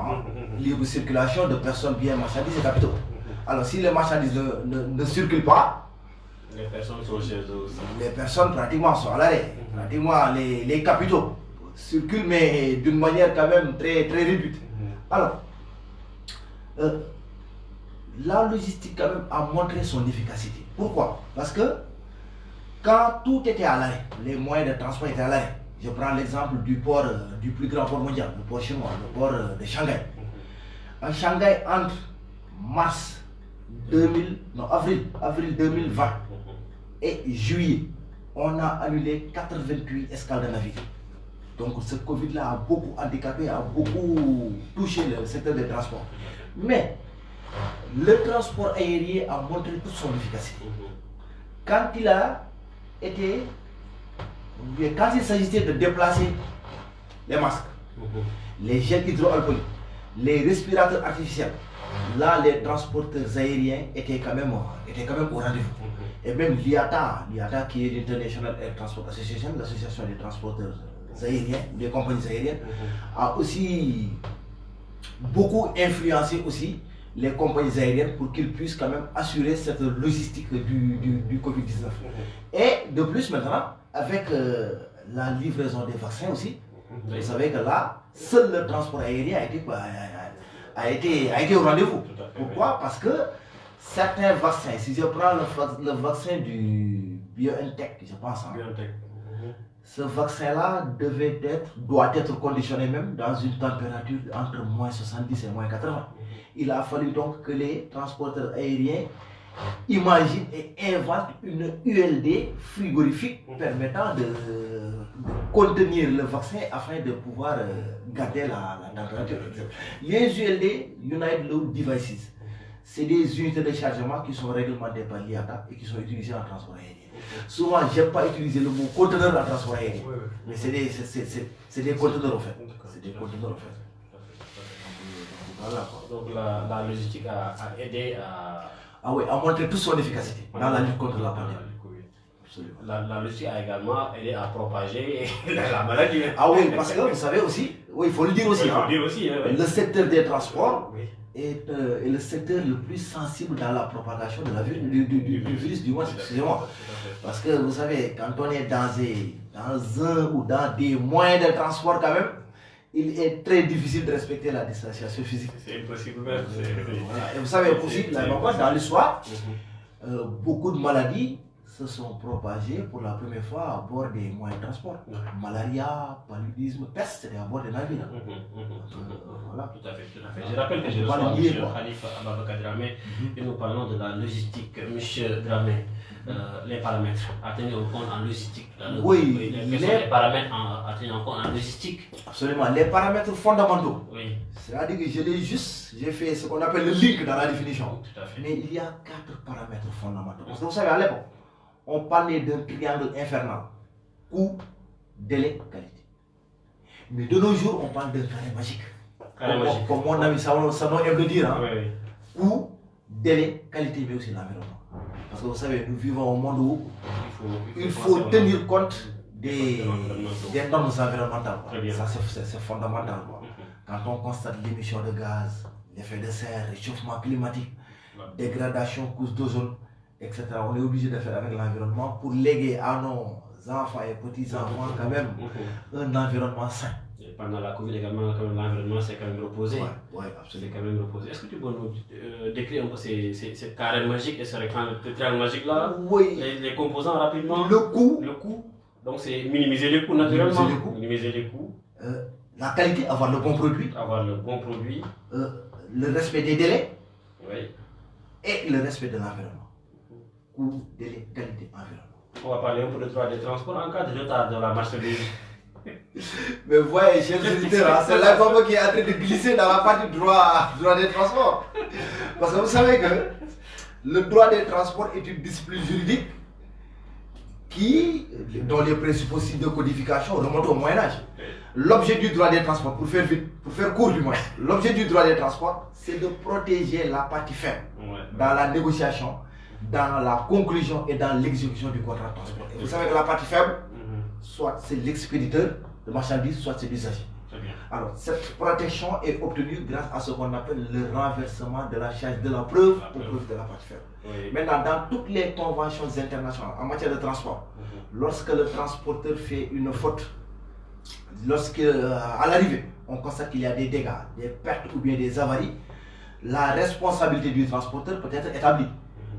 libre circulation de personnes, biens, marchandises et capitaux. Alors si les marchandises ne circulent pas, les personnes sont chez eux aussi. Les personnes pratiquement sont à l'arrêt. Pratiquement les capitaux circulent mais d'une manière quand même très réduite. Alors, la logistique quand même a montré son efficacité. Pourquoi? Parce que quand tout était à l'arrêt, les moyens de transport étaient à l'arrêt. Je prends l'exemple du port, du plus grand port mondial, le port chinois, le port de Shanghai. En Shanghai, entre avril 2020 et juillet, on a annulé 88 escales de navires. Donc ce Covid-là a beaucoup handicapé, a beaucoup touché le secteur des transports. Mais le transport aérien a montré toute son efficacité. Quand il s'agissait de déplacer les masques, les gels hydroalcooliques, les respirateurs artificiels, là les transporteurs aériens étaient quand même au rendez-vous. Et même l'IATA qui est l'International Air Transport Association, l'association des transporteurs aériens, des compagnies aériennes, a aussi beaucoup influencé aussi les compagnies aériennes pour qu'ils puissent quand même assurer cette logistique du Covid-19. Et de plus maintenant, avec la livraison des vaccins aussi, vous savez que là, seul le transport aérien a été au rendez-vous. Pourquoi? Parce que certains vaccins, si je prends le vaccin du BioNTech, je pense, ce vaccin-là doit être conditionné même dans une température entre moins 70 et moins 80. Il a fallu donc que les transporteurs aériens imaginent et inventent une ULD frigorifique permettant de contenir le vaccin afin de pouvoir garder la température. Les ULD, United Load Devices, c'est des unités de chargement qui sont réglementées par l'IATA et qui sont utilisées en transport aérien. Souvent, je n'aime pas utiliser le mot conteneur en transport aérien, mais c'est des conteneurs en fait. C'est des conteneurs en fait. Voilà, donc la logistique a aidé à montrer toute son efficacité dans la lutte contre la pandémie. La logistique a également aidé à propager la maladie. Ah oui, parce que vous savez aussi, oui, il faut le dire aussi, le secteur des transports est le secteur le plus sensible dans la propagation de du virus, du moins, excusez-moi. Parce que vous savez, quand on est dans un ou dans des moyens de transport quand même, il est très difficile de respecter la distanciation physique. C'est impossible même. Et vous savez aussi, dans l'histoire, beaucoup de maladies se sont propagées pour la première fois à bord des moyens de transport. Malaria, paludisme, peste, c'était à bord des navires. Voilà. Tout à fait. Je rappelle que je reçois M. Khalifa Ababacar Dramé et nous parlons de la logistique. M. Dramé, les paramètres à tenir en compte en logistique. Oui, quels sont les paramètres à tenir en compte en logistique? Absolument, les paramètres fondamentaux. Oui. C'est-à-dire que j'ai fait ce qu'on appelle le link dans la définition. Tout à fait. Mais il y a 4 paramètres fondamentaux. Parce que vous savez, à l'époque, on parlait d'un triangle infernal. Coût, délai, qualité. Mais de nos jours, on parle d'un carré magique. Comme mon ami Sanon aime le dire. Coût, délai, qualité, mais aussi l'environnement. Parce que vous savez, nous vivons au monde où il faut tenir compte des normes environnementales. Ça, c'est fondamental. Quand on constate l'émission de gaz, l'effet de serre, réchauffement climatique, dégradation, couche d'ozone, etc., on est obligé de faire avec l'environnement pour léguer à nos enfants et petits-enfants quand même un environnement sain. Et pendant la Covid également, l'environnement s'est quand même reposé. Oui, absolument. C'est quand même reposé. Est-ce que tu peux nous décrire un peu ces carrés magiques et ce triangle magique là? Oui. Les composants rapidement. Le coût. Donc c'est minimiser les coûts naturellement. Minimiser les coûts. La qualité, avoir le bon produit. Le respect des délais. Oui. Et le respect de l'environnement. Coût, délai, qualité, environnement. On va parler un peu de droit des transports en cas de retard de la marchandise. Mais voyez, chers auditeurs, c'est là qui est en train de glisser dans la partie droit des transports. Parce que vous savez que le droit des transports est une discipline juridique dont les principaux sites de codification remontent au Moyen-Âge. L'objet du droit des transports, pour faire vite, pour faire court du moins, l'objet du droit des transports, c'est de protéger la partie faible dans la négociation, dans la conclusion et dans l'exécution du contrat de transport. Et vous savez que la partie faible, soit c'est l'expéditeur de marchandises, soit c'est l'usager. Alors, cette protection est obtenue grâce à ce qu'on appelle le renversement de la charge de la preuve au profit de la partie faible. Maintenant, dans toutes les conventions internationales en matière de transport, lorsque le transporteur fait une faute, à l'arrivée, on constate qu'il y a des dégâts, des pertes ou bien des avaries, la responsabilité du transporteur peut être établie.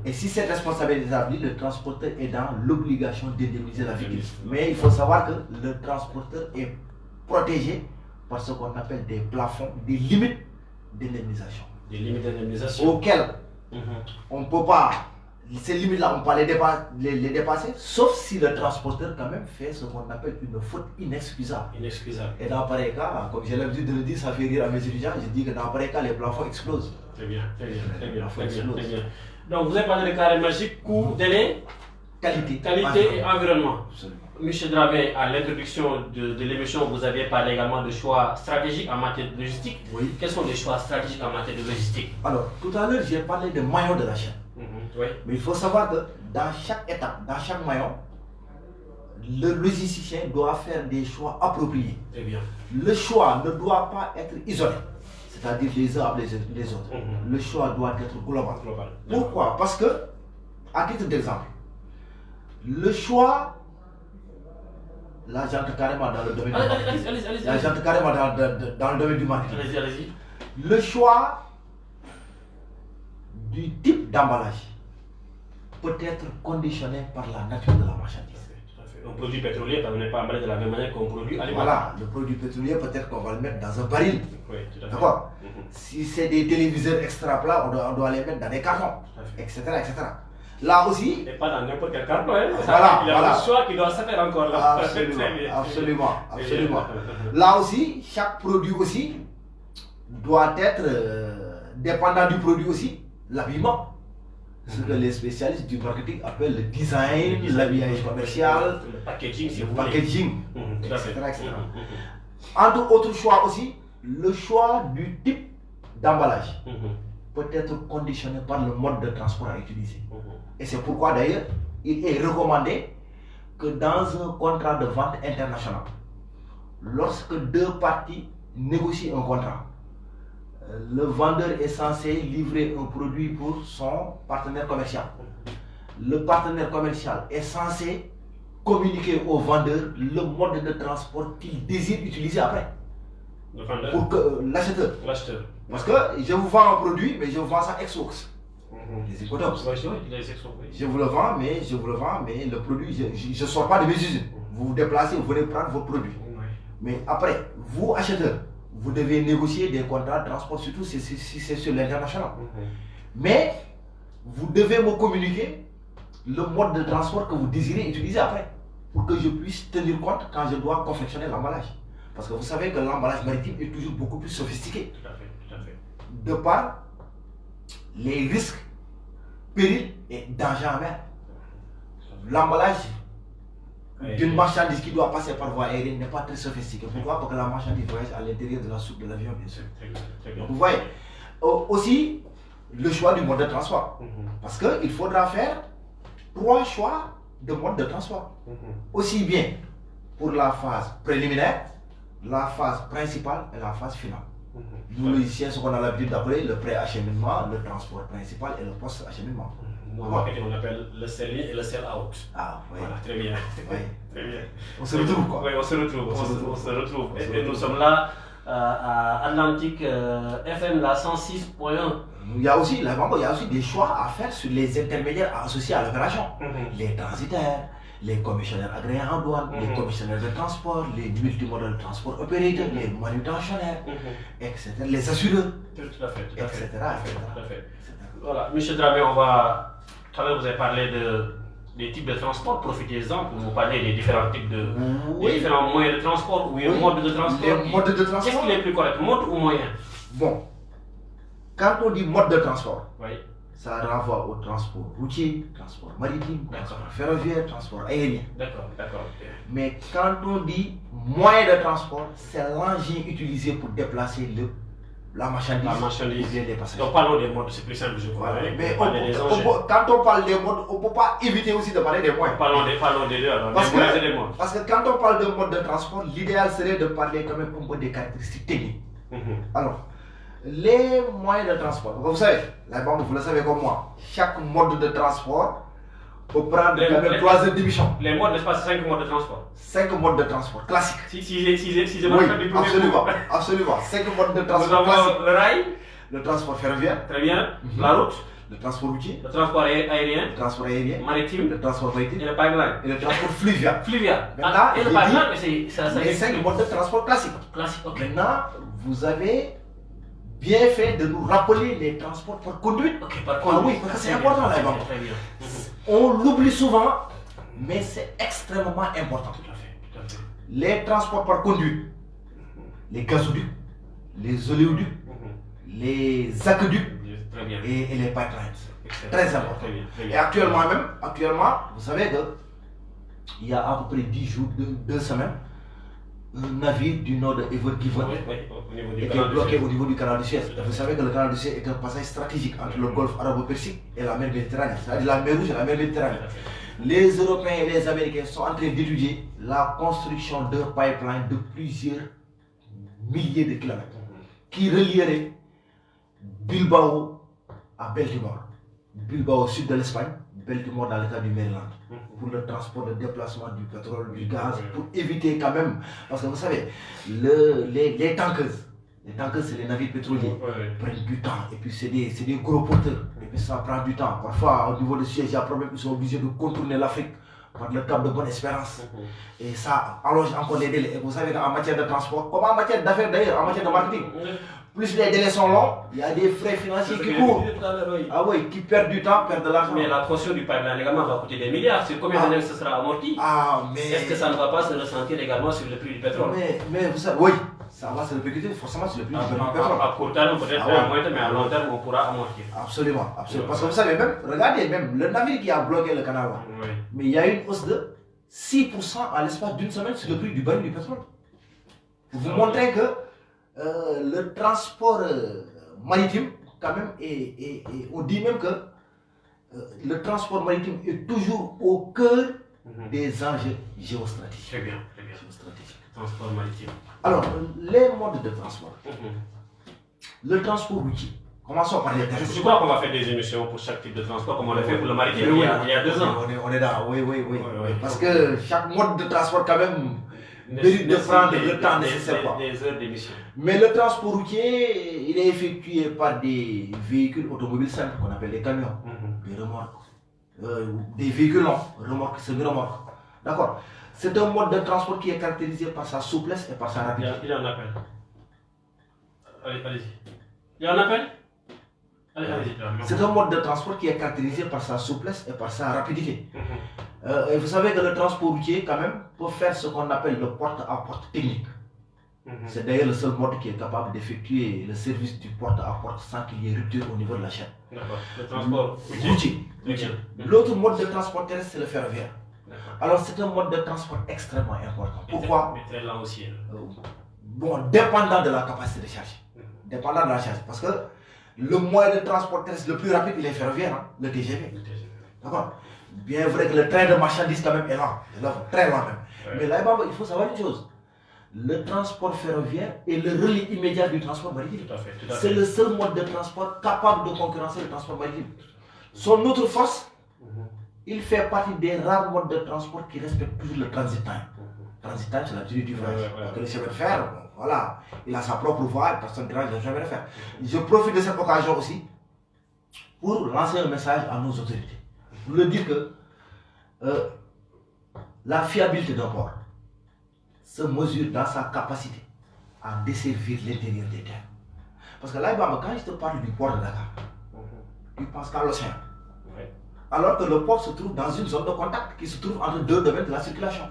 Et si cette responsabilité est établie, le transporteur est dans l'obligation d'indemniser la victime. Mais il faut savoir que le transporteur est protégé par ce qu'on appelle des plafonds, des limites d'indemnisation. Des limites d'indemnisation auxquelles on ne peut pas, ces limites-là, on peut pas les dépasser, sauf si le transporteur quand même fait ce qu'on appelle une faute inexcusable. Et dans pareil cas, comme j'ai l'habitude de le dire, ça fait rire à mes étudiants, je dis que dans pareil cas, les plafonds explosent. Très bien. Donc vous avez parlé de carré magique, coût, délai, qualité et environnement. Absolument. Monsieur Dramé, à l'introduction de l'émission, vous avez parlé également de choix stratégiques en matière de logistique. Oui. Quels sont les choix stratégiques en matière de logistique? Alors, tout à l'heure, j'ai parlé de maillon de la chaîne. Oui. Mais il faut savoir que dans chaque étape, dans chaque maillon, le logisticien doit faire des choix appropriés. Très bien. Le choix ne doit pas être isolé, c'est-à-dire les uns avec les autres. Le choix doit être global. Pourquoi? Parce que, à titre d'exemple, le choix, là j'entre carrément dans le domaine du marketing. Là j'entre carrément dans le domaine du marketing. Allez-y. Le choix du type d'emballage peut être conditionné par la nature de la marchandise. Un produit pétrolier n'est pas emballé de la même manière qu'un produit alimentaire. Voilà, le produit pétrolier, peut-être qu'on va le mettre dans un baril. Oui, tout à fait. D'accord. Si c'est des téléviseurs extra plats, on doit les mettre dans des cartons, etc., etc. Là aussi. Et pas dans n'importe quel carton, hein. Voilà, il y a un choix qui doit se faire encore là. Absolument. Là aussi, chaque produit aussi doit être dépendant du produit aussi, l'habillement. Ce que les spécialistes du marketing appellent le design, l'habillage commercial, le packaging, si vous packaging, voulez. etc. Entre autres choix aussi, le choix du type d'emballage peut être conditionné par le mode de transport à utiliser. Et c'est pourquoi d'ailleurs, il est recommandé que dans un contrat de vente international, lorsque deux parties négocient un contrat, le vendeur est censé livrer un produit pour son partenaire commercial. Le partenaire commercial est censé communiquer au vendeur le mode de transport qu'il désire utiliser après. Le vendeur. Pour que l'acheteur. Parce que je vous vends un produit, mais je vous vends ça ex-works. Les économes. Je vous le vends, mais le produit, je ne sors pas de mes usines. Vous vous déplacez, vous venez prendre vos produits. Mais après, vous, acheteurs, vous devez négocier des contrats de transport, surtout si c'est sur l'international. Mais vous devez me communiquer le mode de transport que vous désirez utiliser après, pour que je puisse tenir compte quand je dois confectionner l'emballage. Parce que vous savez que l'emballage maritime est toujours beaucoup plus sophistiqué. Tout à fait. De par les risques, périls et dangers en mer. L'emballage d'une marchandise qui doit passer par voie aérienne n'est pas très sophistiqué. Pourquoi? Parce que la marchandise voyage à l'intérieur de la soupe de l'avion, bien sûr. Donc, vous voyez, aussi le choix du mode de transport. Parce qu'il faudra faire 3 choix de mode de transport. Aussi bien pour la phase préliminaire, la phase principale et la phase finale. Nous, logiciens, ce qu'on a l'habitude d'appeler le pré-acheminement, le transport principal et le post-acheminement. On appelle le sell-in et le sell-out. Ah, oui. Voilà, très bien. Oui. Très bien. On se retrouve quoi. Oui, on se retrouve. Et nous sommes là à Atlantique FM, la 106.1. Il y a aussi des choix à faire sur les intermédiaires associés à l'opération. Les transitaires, les commissionnaires agréés en douane, les commissionnaires de transport, les multimodal transport opérateurs, les manutentionnaires, etc. Les assureurs. Tout à fait. Etc. Voilà, M. Dramé, tout à l'heure vous avez parlé des types de transport, profitez-en pour vous parler des différents types de des différents moyens de transport ou modes de transport. Les modes de transport. Qu'est-ce qui est le plus correct, mode ou moyen? Bon, quand on dit mode de transport, oui, ça renvoie au transport routier, transport maritime, transport ferroviaire, transport aérien. D'accord. Mais quand on dit moyen de transport, c'est l'engin utilisé pour déplacer la marchandise et les passagers. Donc parlons des modes, c'est plus simple, je crois. Voilà. Mais quand on parle des modes, on ne peut pas éviter aussi de parler des moyens. Parlons des deux alors, des moyens et des modes. Parce que quand on parle de mode de transport, l'idéal serait de parler quand même un peu des caractéristiques techniques. Alors, les moyens de transport, vous savez, vous le savez comme moi, chaque mode de transport peut prendre quand même 3 heures d'émission. Les modes, n'est-ce pas, c'est 5 modes de transport? 5 modes de transport classiques. Si Oui, absolument. 5 modes de transport classiques. Le rail, le transport ferroviaire. Très bien. La route. Le transport routier. Le transport aérien. Le transport aérien. Maritime. Le transport maritime. Et le pipeline. Et le transport fluvial. Et le pipeline, c'est les 5 modes de transport classiques. Ok. Maintenant, vous avez bien fait de nous rappeler les transports par conduite. Ok, par conduite. Ah oui, parce que c'est important là. Très bien. On l'oublie souvent, mais c'est extrêmement important. Tout à fait. Les transports par conduite, les gazoducs, les oléoducs, les aqueducs et les pipelines. Très important. Et actuellement, vous savez qu'il y a à peu près 10 jours, 2 semaines, un navire du nord de Ever Given était bloqué au niveau du canal de Suez. Vous savez que le canal de Suez est un passage stratégique entre le golfe arabo-persique et la mer Méditerranée, c'est-à-dire la mer Rouge et la mer Méditerranée. Les Européens et les Américains sont en train d'étudier la construction d'un pipeline de plusieurs milliers de kilomètres qui relierait Bilbao à Baltimore. Bilbao au sud de l'Espagne, Baltimore dans l'état du Maryland, pour le transport, le déplacement du pétrole, du gaz, pour éviter quand même, parce que vous savez, les tankers, c'est les navires pétroliers, prennent du temps, et puis c'est des gros porteurs, et puis ça prend du temps. Parfois, au niveau de Suez, il y a un problème, ils sont obligés de contourner l'Afrique par le cap de Bonne-Espérance. Et ça allonge encore les délais. Et vous savez qu'en matière de transport, comme en matière d'affaires d'ailleurs, en matière de marketing, plus les délais sont longs, il y a des frais financiers qui courent. Ah oui, qui perdent du temps, perdent de l'argent. Mais la caution du pipeline également va coûter des milliards. Sur combien d'années ce sera amorti? Est-ce que ça ne va pas se ressentir également sur le prix du pétrole? Mais vous savez, oui, ça va se répercuter forcément sur le prix du pétrole. À court terme, peut-être à moyen terme, mais à long terme, on pourra amortir. Absolument, absolument. Parce que vous savez, même, regardez, même le navire qui a bloqué le canal, mais il y a eu une hausse de 6% à l'espace d'une semaine sur le prix du baril du pétrole. Pour vous montrer que le transport maritime, quand même, on dit même que le transport maritime est toujours au cœur des enjeux géostratégiques. Très bien, très bien. Transport maritime. Alors, les modes de transport. Le transport routier. Commençons par les terrestres. Je crois qu'on va faire des émissions pour chaque type de transport, comme on l'a fait pour le maritime il y a 2 ans. On est là, oui. Parce que chaque mode de transport, quand même, mérite de prendre le temps nécessaire. Des heures d'émission. Mais le transport routier, il est effectué par des véhicules automobiles simples, qu'on appelle les camions, des remorques, des véhicules longs, remorques, semi-remorques. D'accord. C'est un mode de transport qui est caractérisé par sa souplesse et par sa rapidité. Il y a un appel. Allez-y. Il y a un appel? C'est un mode de transport qui est caractérisé par sa souplesse et par sa rapidité. Et vous savez que le transport routier, quand même, peut faire ce qu'on appelle le porte-à-porte technique. C'est d'ailleurs le seul mode qui est capable d'effectuer le service du porte-à-porte sans qu'il y ait rupture au niveau de la chaîne. D'accord. Le transport routier. L'autre mode de transport terrestre, c'est le ferroviaire. Alors, c'est un mode de transport extrêmement important. Pourquoi? Mais très lent aussi. Bon, dépendant de la capacité de charge. Dépendant de la charge. Parce que le moyen de transport terrestre le plus rapide, il est ferroviaire, le TGV. D'accord. Bien vrai que le train de marchandises, quand même, est lent. Très lent même. Mais là, il faut savoir une chose. Le transport ferroviaire est le relais immédiat du transport maritime. C'est le seul mode de transport capable de concurrencer le transport maritime. Son autre force, il fait partie des rares modes de transport qui respectent toujours le transit time. Transit time, c'est la durée du voyage. Parce que le chemin de fer, voilà, il a sa propre voie, personne ne dérange le chemin de fer. Je profite de cette occasion aussi pour lancer un message à nos autorités. Pour leur dire que la fiabilité d'un port se mesure dans sa capacité à desservir l'intérieur des terres. Parce que là, quand je te parle du port de Dakar, tu penses qu'à l'océan. Alors que le port se trouve dans une zone de contact qui se trouve entre deux domaines de la circulation.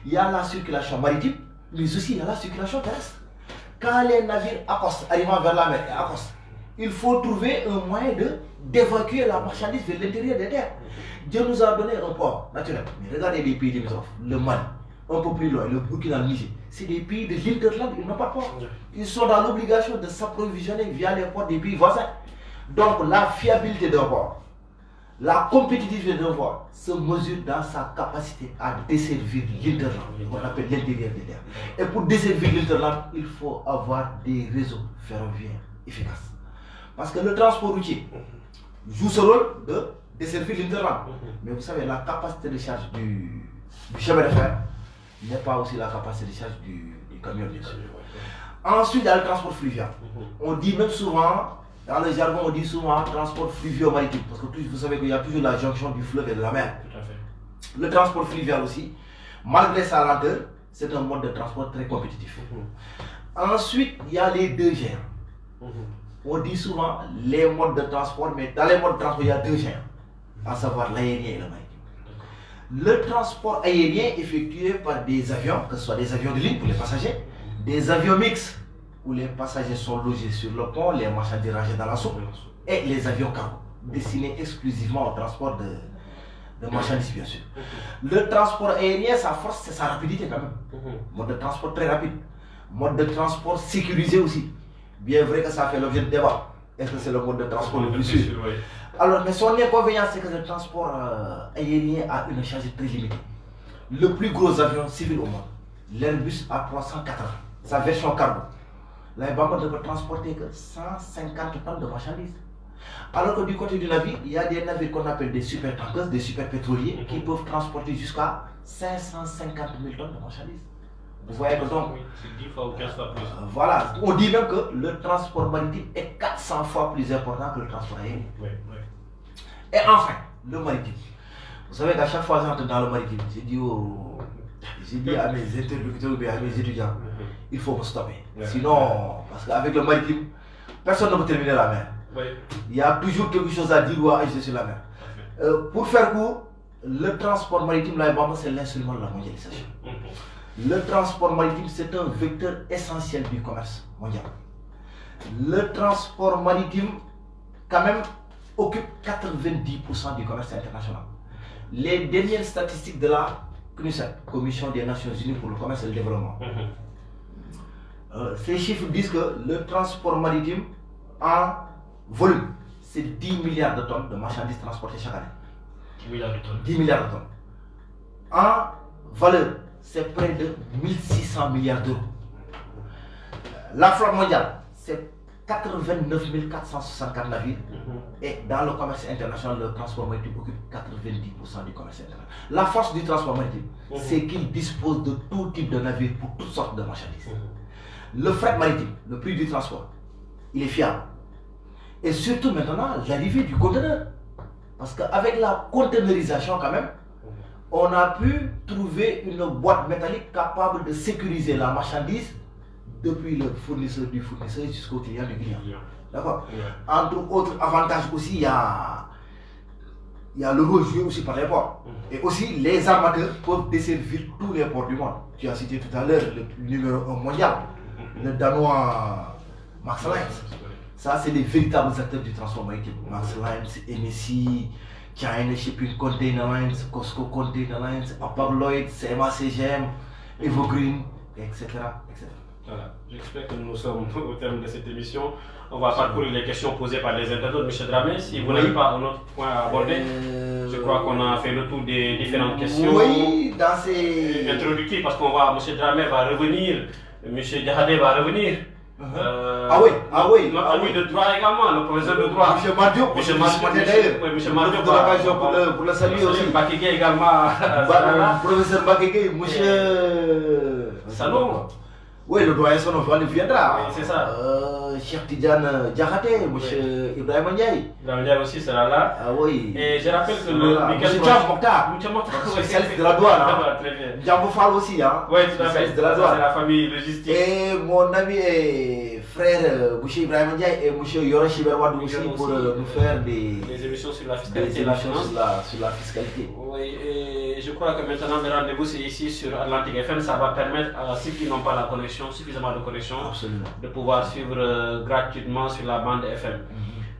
Il y a la circulation maritime, mais aussi il y a la circulation terrestre. Quand les navires accostent, arrivant vers la mer et accostent, il faut trouver un moyen d'évacuer la marchandise vers l'intérieur des terres. Dieu nous a donné un port naturel. Mais regardez les pays limitrophes, le Mali, un peu plus loin, le Burkina, le Niger. C'est des pays de l'Interland, ils n'ont pas de port. Ils sont dans l'obligation de s'approvisionner via les ports des pays voisins. Donc la fiabilité d'un port, la compétitivité d'un port se mesure dans sa capacité à desservir l'Interland, qu'on appelle l'intérieur des terres. Et pour desservir l'Interland, il faut avoir des réseaux ferroviaires efficaces. Parce que le transport routier joue ce rôle de desservir l'Interland. Mais vous savez, la capacité de charge du chemin de fer n'est pas aussi la capacité de charge du camion. Ensuite, il y a le transport fluvial. On dit même souvent, dans le jargon, on dit souvent transport fluvio-maritime. Parce que vous savez qu'il y a toujours la jonction du fleuve et de la mer. Tout à fait. Le transport fluvial aussi, malgré sa lenteur, c'est un mode de transport très compétitif. Ensuite, il y a les deux géants. On dit souvent les modes de transport, mais dans les modes de transport, il y a deux géants, à savoir l'aérien et le maritime. Le transport aérien effectué par des avions, que ce soit des avions de ligne pour les passagers, des avions mixtes où les passagers sont logés sur le pont, les marchandises rangées dans la soupe, et les avions cargo, destinés exclusivement au transport de marchandises bien sûr. Le transport aérien, sa force, c'est sa rapidité quand même. Mode de transport très rapide. Mode de transport sécurisé aussi. Bien vrai que ça fait l'objet de débat. Est-ce que c'est le mode de transport le plus sûr? Alors, mais son inconvénient, c'est que le transport aérien a une charge très limitée. Le plus gros avion civil au monde, l'Airbus A380, sa version cargo, la Bamba ne peut transporter que 150 tonnes de marchandises. Alors que du côté du navire, il y a des navires qu'on appelle des super tankers, des super pétroliers, qui peuvent transporter jusqu'à 550 000 tonnes de marchandises. Vous voyez que donc, c'est 10 fois ou 15 fois plus. Voilà, on dit même que le transport maritime est 400 fois plus important que le transport aérien. Et enfin, le maritime. Vous savez qu'à chaque fois que j'entre dans le maritime, j'ai dit à mes interlocuteurs ou à mes étudiants, il faut me stopper. Sinon, parce qu'avec le maritime, personne ne peut terminer la mer. Il y a toujours quelque chose à dire ou à agir sur la mer. Pour faire court, le transport maritime, là, c'est l'instrument de la mondialisation. Le transport maritime, c'est un vecteur essentiel du commerce mondial. Le transport maritime, quand même, occupe 90% du commerce international. Les dernières statistiques de la Commission des Nations Unies pour le commerce et le développement, ces chiffres disent que le transport maritime en volume, c'est 10 milliards de tonnes de marchandises transportées chaque année. 10 milliards de tonnes. 10 milliards de tonnes. En valeur, c'est près de 1600 milliards d'euros. La flotte mondiale, c'est 89 464 navires. Et dans le commerce international, le transport maritime occupe 90% du commerce international. La force du transport maritime, c'est qu'il dispose de tout type de navires pour toutes sortes de marchandises. Le fret maritime, le prix du transport, il est fiable. Et surtout maintenant, l'arrivée du conteneur. Parce qu'avec la conteneurisation quand même, on a pu trouver une boîte métallique capable de sécuriser la marchandise depuis le fournisseur du fournisseur jusqu'au client du client. D'accord. Entre autres avantages aussi, il y a le rôle joué aussi par les ports. Et aussi, les armateurs peuvent desservir tous les ports du monde. Tu as cité tout à l'heure le numéro 1 mondial, le danois Max Lines. Ça, c'est les véritables acteurs du transport maritime. Max Lines, MSC, China Shipping Container Lines, Costco Container Lines, Hapag Lloyd, CMA CGM, Evergreen, etc. Voilà, j'espère que nous sommes au terme de cette émission. On va parcourir les questions posées par les internautes. Monsieur Dramé, si vous n'avez pas un autre point à aborder, je crois qu'on a fait le tour des différentes questions. Oui, dans ces introductives, parce qu'on va, Monsieur Dramé va revenir, Monsieur Djahadé va revenir. Ah oui. Notre ami de droit également, le professeur de droit. Monsieur Madio, Monsieur Madio, de l'occasion pour le saluer aussi. Bakigé également. Professeur Bakigé, Monsieur Salon. Oui, le doyen Sono viendra. Oui, c'est ça. Cheikh Tidiane Diakhaté, Monsieur Ibrahim Ndiaye. Ibrahim Ndiaye aussi sera là. Ah oui. Et je rappelle que le Monsieur Djam Mokhtar, spécialiste de la douane. Très bien. Djambo Fall aussi, hein. Oui, tout à fait. Spécialiste de la douane. C'est la famille logistique. Et mon ami et frère Monsieur Ibrahim Ndiaye et Monsieur Yoro Chiberwadou aussi pour nous faire des émissions sur la fiscalité et la finance. Sur la fiscalité. Oui, et je crois que maintenant le rendez-vous c'est ici sur Atlantic FM. Ça va permettre à ceux qui n'ont pas la connexion, suffisamment de connexion, de pouvoir suivre gratuitement sur la bande FM.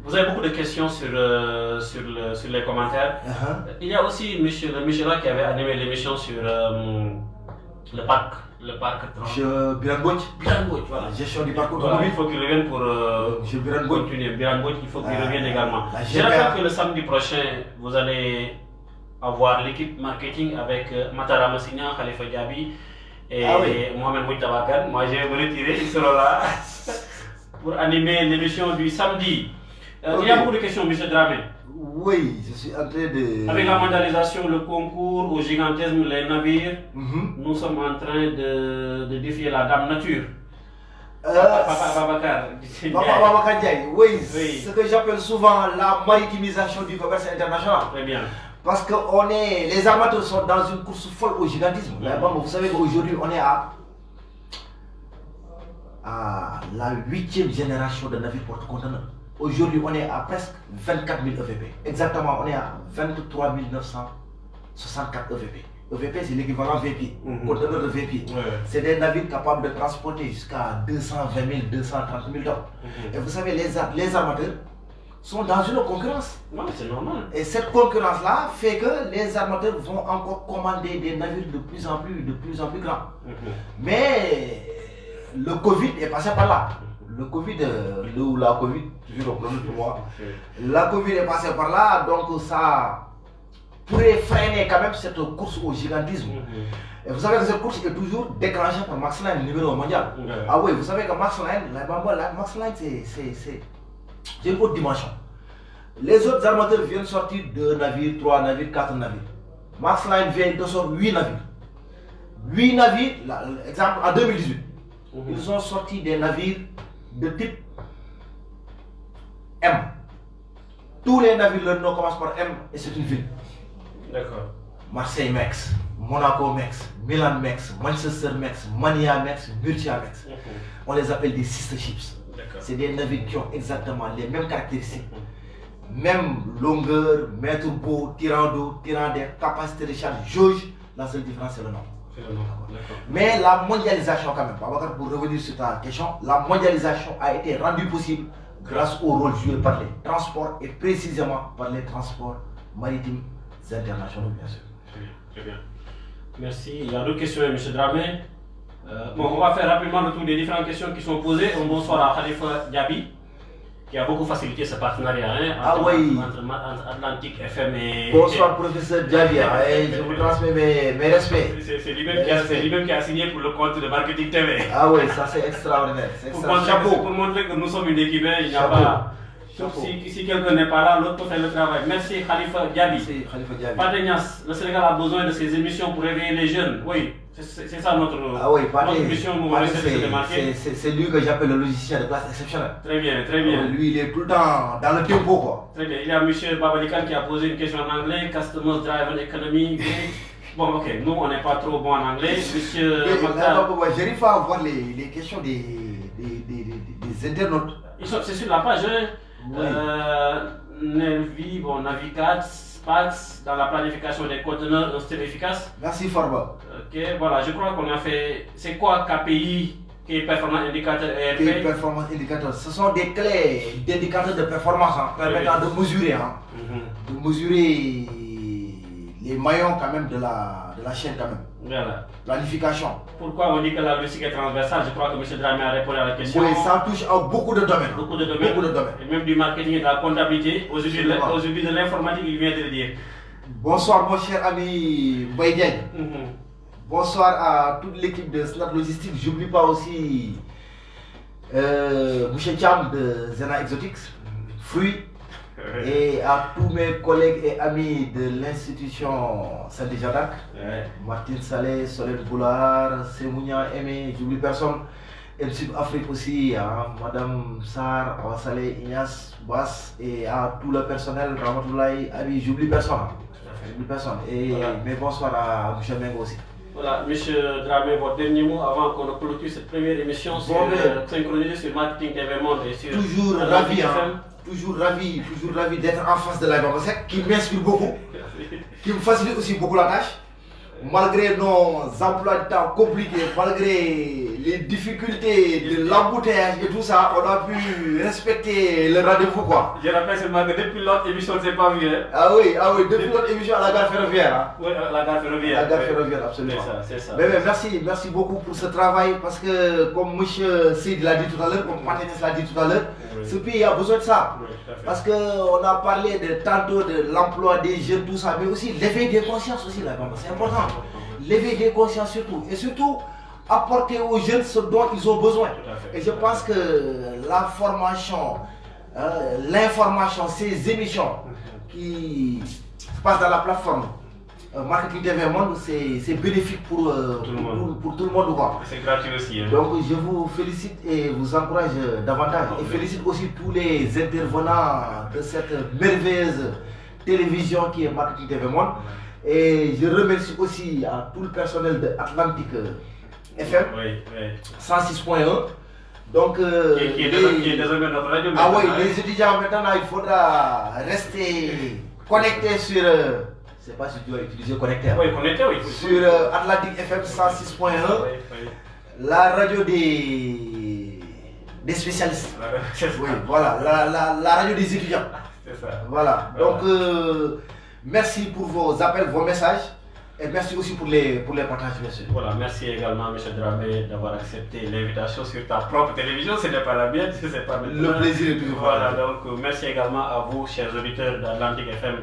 Vous avez beaucoup de questions sur les commentaires. Il y a aussi le monsieur là qui avait animé l'émission sur le parc. Monsieur Biran Bouch, voilà. Gestion du parc automobile. Il faut qu'il revienne pour continuer. Biran Bouch, il faut qu'il revienne également. Je rappelle que le samedi prochain, vous allez avoir l'équipe marketing avec Matara Massignan, Khalifa Diaby et Mohamed Mouitabakan. Moi, je vais me retirer, ils seront là pour animer l'émission du samedi. Il y a beaucoup de questions, M. Dramé. Oui, je suis en train de... Avec la mondialisation, le concours, au gigantisme, les navires, nous sommes en train de défier la dame nature. Papa Babacar Ndiaye, oui, ce que j'appelle souvent la maritimisation du commerce international. Très bien. Parce que les armateurs sont dans une course folle au gigantisme. Vous savez qu'aujourd'hui, on est à la 8e génération de navires porte-conteneurs. Aujourd'hui, on est à presque 24 000 EVP. Exactement, on est à 23 964 EVP. EVP, c'est l'équivalent VP, conteneur de VP. C'est des navires capables de transporter jusqu'à 220 000, 230 000 tonnes. Et vous savez, les armateurs sont dans une concurrence. Non, c'est normal. Et cette concurrence-là fait que les armateurs vont encore commander des navires de plus en plus grands. Mais le Covid est passé par là. Le Covid, la Covid, toujours le problème pour moi. La Covid est passée par là, donc ça pourrait freiner quand même cette course au gigantisme. Et vous savez que cette course est toujours déclenchée par Max Line, numéro mondial. Ah oui, vous savez que Max Line, Max Line, c'est une autre dimension. Les autres armateurs viennent sortir 2 navires, 3 navires, 4 navires. Max Line vient de sortir 8 navires. 8 navires, exemple en 2018, ils ont sorti des navires de type M. Tous les navires, leur nom commence par M et c'est une ville. D'accord. Marseille Mex, Monaco Mex, Milan Mex, Manchester Mex, Mania Mex, Murcia Mex. On les appelle des sister ships. C'est des navires qui ont exactement les mêmes caractéristiques. Même longueur, mètre beau, tirant d'eau, tirant d'air, capacité de charge, jauge. La seule différence c'est le nom. Mais la mondialisation quand même, pour revenir sur ta question, la mondialisation a été rendue possible grâce au rôle joué par les transports et précisément par les transports maritimes internationaux bien sûr. Très bien. Merci. Il y a d'autres questions, M. Dramé. Bon, on va faire rapidement le tour des différentes questions qui sont posées. Un bonsoir à Khalifa Diaby, qui a beaucoup facilité ce partenariat entre Atlantique FM et... Bonsoir professeur Diaby, je vous transmets mes respects. C'est lui-même qui a signé pour le compte de Marketing TV. Ah oui, ça c'est extraordinaire. Pour montrer que nous sommes une équipe, il n'y a pas... Si quelqu'un n'est pas là, l'autre peut faire le travail. Merci Khalifa Diaby. Merci Khalifa Diaby. Patenias, le Sénégal a besoin de ces émissions pour réveiller les jeunes. Oui, c'est ça notre mission. C'est lui que j'appelle le logicien de classe exceptionnelle. Très bien, très bien. Lui, il est tout le temps dans le tempo quoi. Très bien. Il y a M. Babalikan qui a posé une question en anglais. Customers Driven Economy. Bon, ok, nous on n'est pas trop bon en anglais. Monsieur Maktar. J'arrive pas à voir les questions des internautes. C'est sur la page. Nervi, bon, Navicat, Spax, dans la planification des conteneurs, un style efficace. Merci Farba. Ok, voilà, je crois qu'on a fait. C'est quoi KPI, qui est Performance Indicator ERP? Qui est Performance Indicator, ce sont des clés d'indicateurs de performance permettant de mesurer, de mesurer les maillons quand même de la chaîne quand même. Voilà. Planification. Pourquoi on dit que la logistique est transversale? Je crois que M. Dramé a répondu à la question. Oui, ça touche à beaucoup de domaines. Beaucoup de domaines. Et même du marketing et de la comptabilité. Aujourd'hui de l'informatique, il vient de le dire. Bonsoir mon cher ami Boydieng. Bonsoir à toute l'équipe de Snap Logistique. J'oublie pas aussi M. Cham de Zena Exotics, Fruits. Et à tous mes collègues et amis de l'institution Saint-Jean d'Arc, Martine Saleh, Solène Boulard, Semounia Aimé, j'oublie personne, et Sud Afrique aussi, Madame Sar, Awa Saleh, Ignace, Bass, et à tout le personnel, Ramatoulaye, Abi, j'oublie personne. Et mais bonsoir à M. Mengo aussi. Voilà, M. Dramé, votre dernier mot avant qu'on ne clôture cette première émission synchronisée sur Marketing TV Monde et sur toujours ravi, toujours ravi d'être en face de la Bambasek, qui m'inspire beaucoup, qui me facilite aussi beaucoup la tâche. Malgré nos emplois de temps compliqués, malgré les difficultés de l'embouteillage et tout ça, on a pu respecter le rendez-vous quoi. Je rappelle seulement que depuis l'autre émission, c'est pas vu. Hein? Ah oui, depuis l'autre émission à la gare ferroviaire. Oui, la gare ferroviaire. La gare ferroviaire, absolument. C'est ça. Mais merci beaucoup pour ce travail parce que comme M. Sid l'a dit tout à l'heure, comme Patenis l'a dit tout à l'heure, ce pays a besoin de ça. Parce qu'on a parlé tantôt de l'emploi des jeunes, tout ça, mais aussi l'éveil des consciences aussi là-bas, c'est important. L'éveil des consciences surtout, et surtout apporter aux jeunes ce dont ils ont besoin. Et je pense que la formation, l'information, ces émissions qui se passent dans la plateforme Marketing TV Monde, c'est bénéfique pour tout le monde. C'est gratuit aussi. Hein. Donc je vous félicite et vous encourage davantage. Et félicite aussi tous les intervenants de cette merveilleuse télévision qui est Marketing TV Monde. Et je remercie aussi à tout le personnel de Atlantique FM 106.1. Donc, qui est désormais notre radio. Ah oui, les étudiants maintenant, il faudra rester connectés sur. Je ne sais pas si tu dois utiliser connecté. Oui, connecté, oui. Sur Atlantique FM 106.1, la radio des des spécialistes. C'est ça. Oui, voilà, la radio des étudiants. C'est ça. Voilà, donc merci pour vos appels, vos messages. Et merci aussi pour les partages, bien sûr. Voilà, merci également, M. Dramé, d'avoir accepté l'invitation sur ta propre télévision. Ce n'est pas la mienne, c'est pas maintenant. Le plaisir est toujours Voilà, donc merci également à vous, chers auditeurs d'Atlantic FM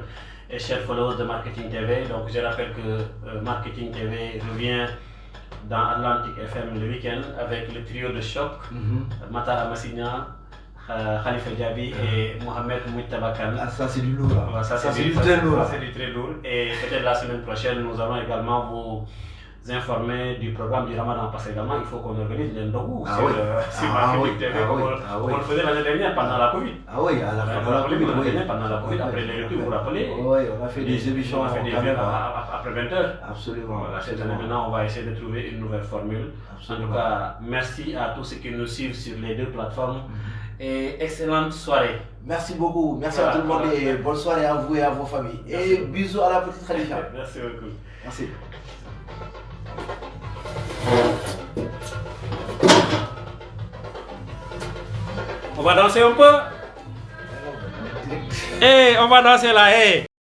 et chers followers de Marketing TV. Donc je rappelle que Marketing TV revient dans Atlantic FM le week-end avec le trio de choc, Matar Massigna, Khalifa Diaby et Mohamed Mouitabakan. Ah, ça c'est du lourd. Là. Ça c'est du très lourd. Ça c'est du très lourd. Et peut-être la semaine prochaine, nous allons également vous informer du programme du Ramadan parce qu'également il faut qu'on organise les ndogou sur Marketing TV comme on le faisait l'année dernière pendant la Covid. Ah oui, à la fin de la Covid. Pendant la Covid, après les retours, vous vous rappelez? Oui, on a fait des émissions. On a fait des émissions après 20h. Absolument. Voilà, cette année maintenant, on va essayer de trouver une nouvelle formule. Absolument. En tout cas, merci à tous ceux qui nous suivent sur les deux plateformes. Et excellente soirée. Merci beaucoup. Merci à tout le monde et bonne soirée à vous et à vos familles. Merci. Et bisous à la petite Khadija. Merci beaucoup. Merci. On va danser un peu. On va danser là,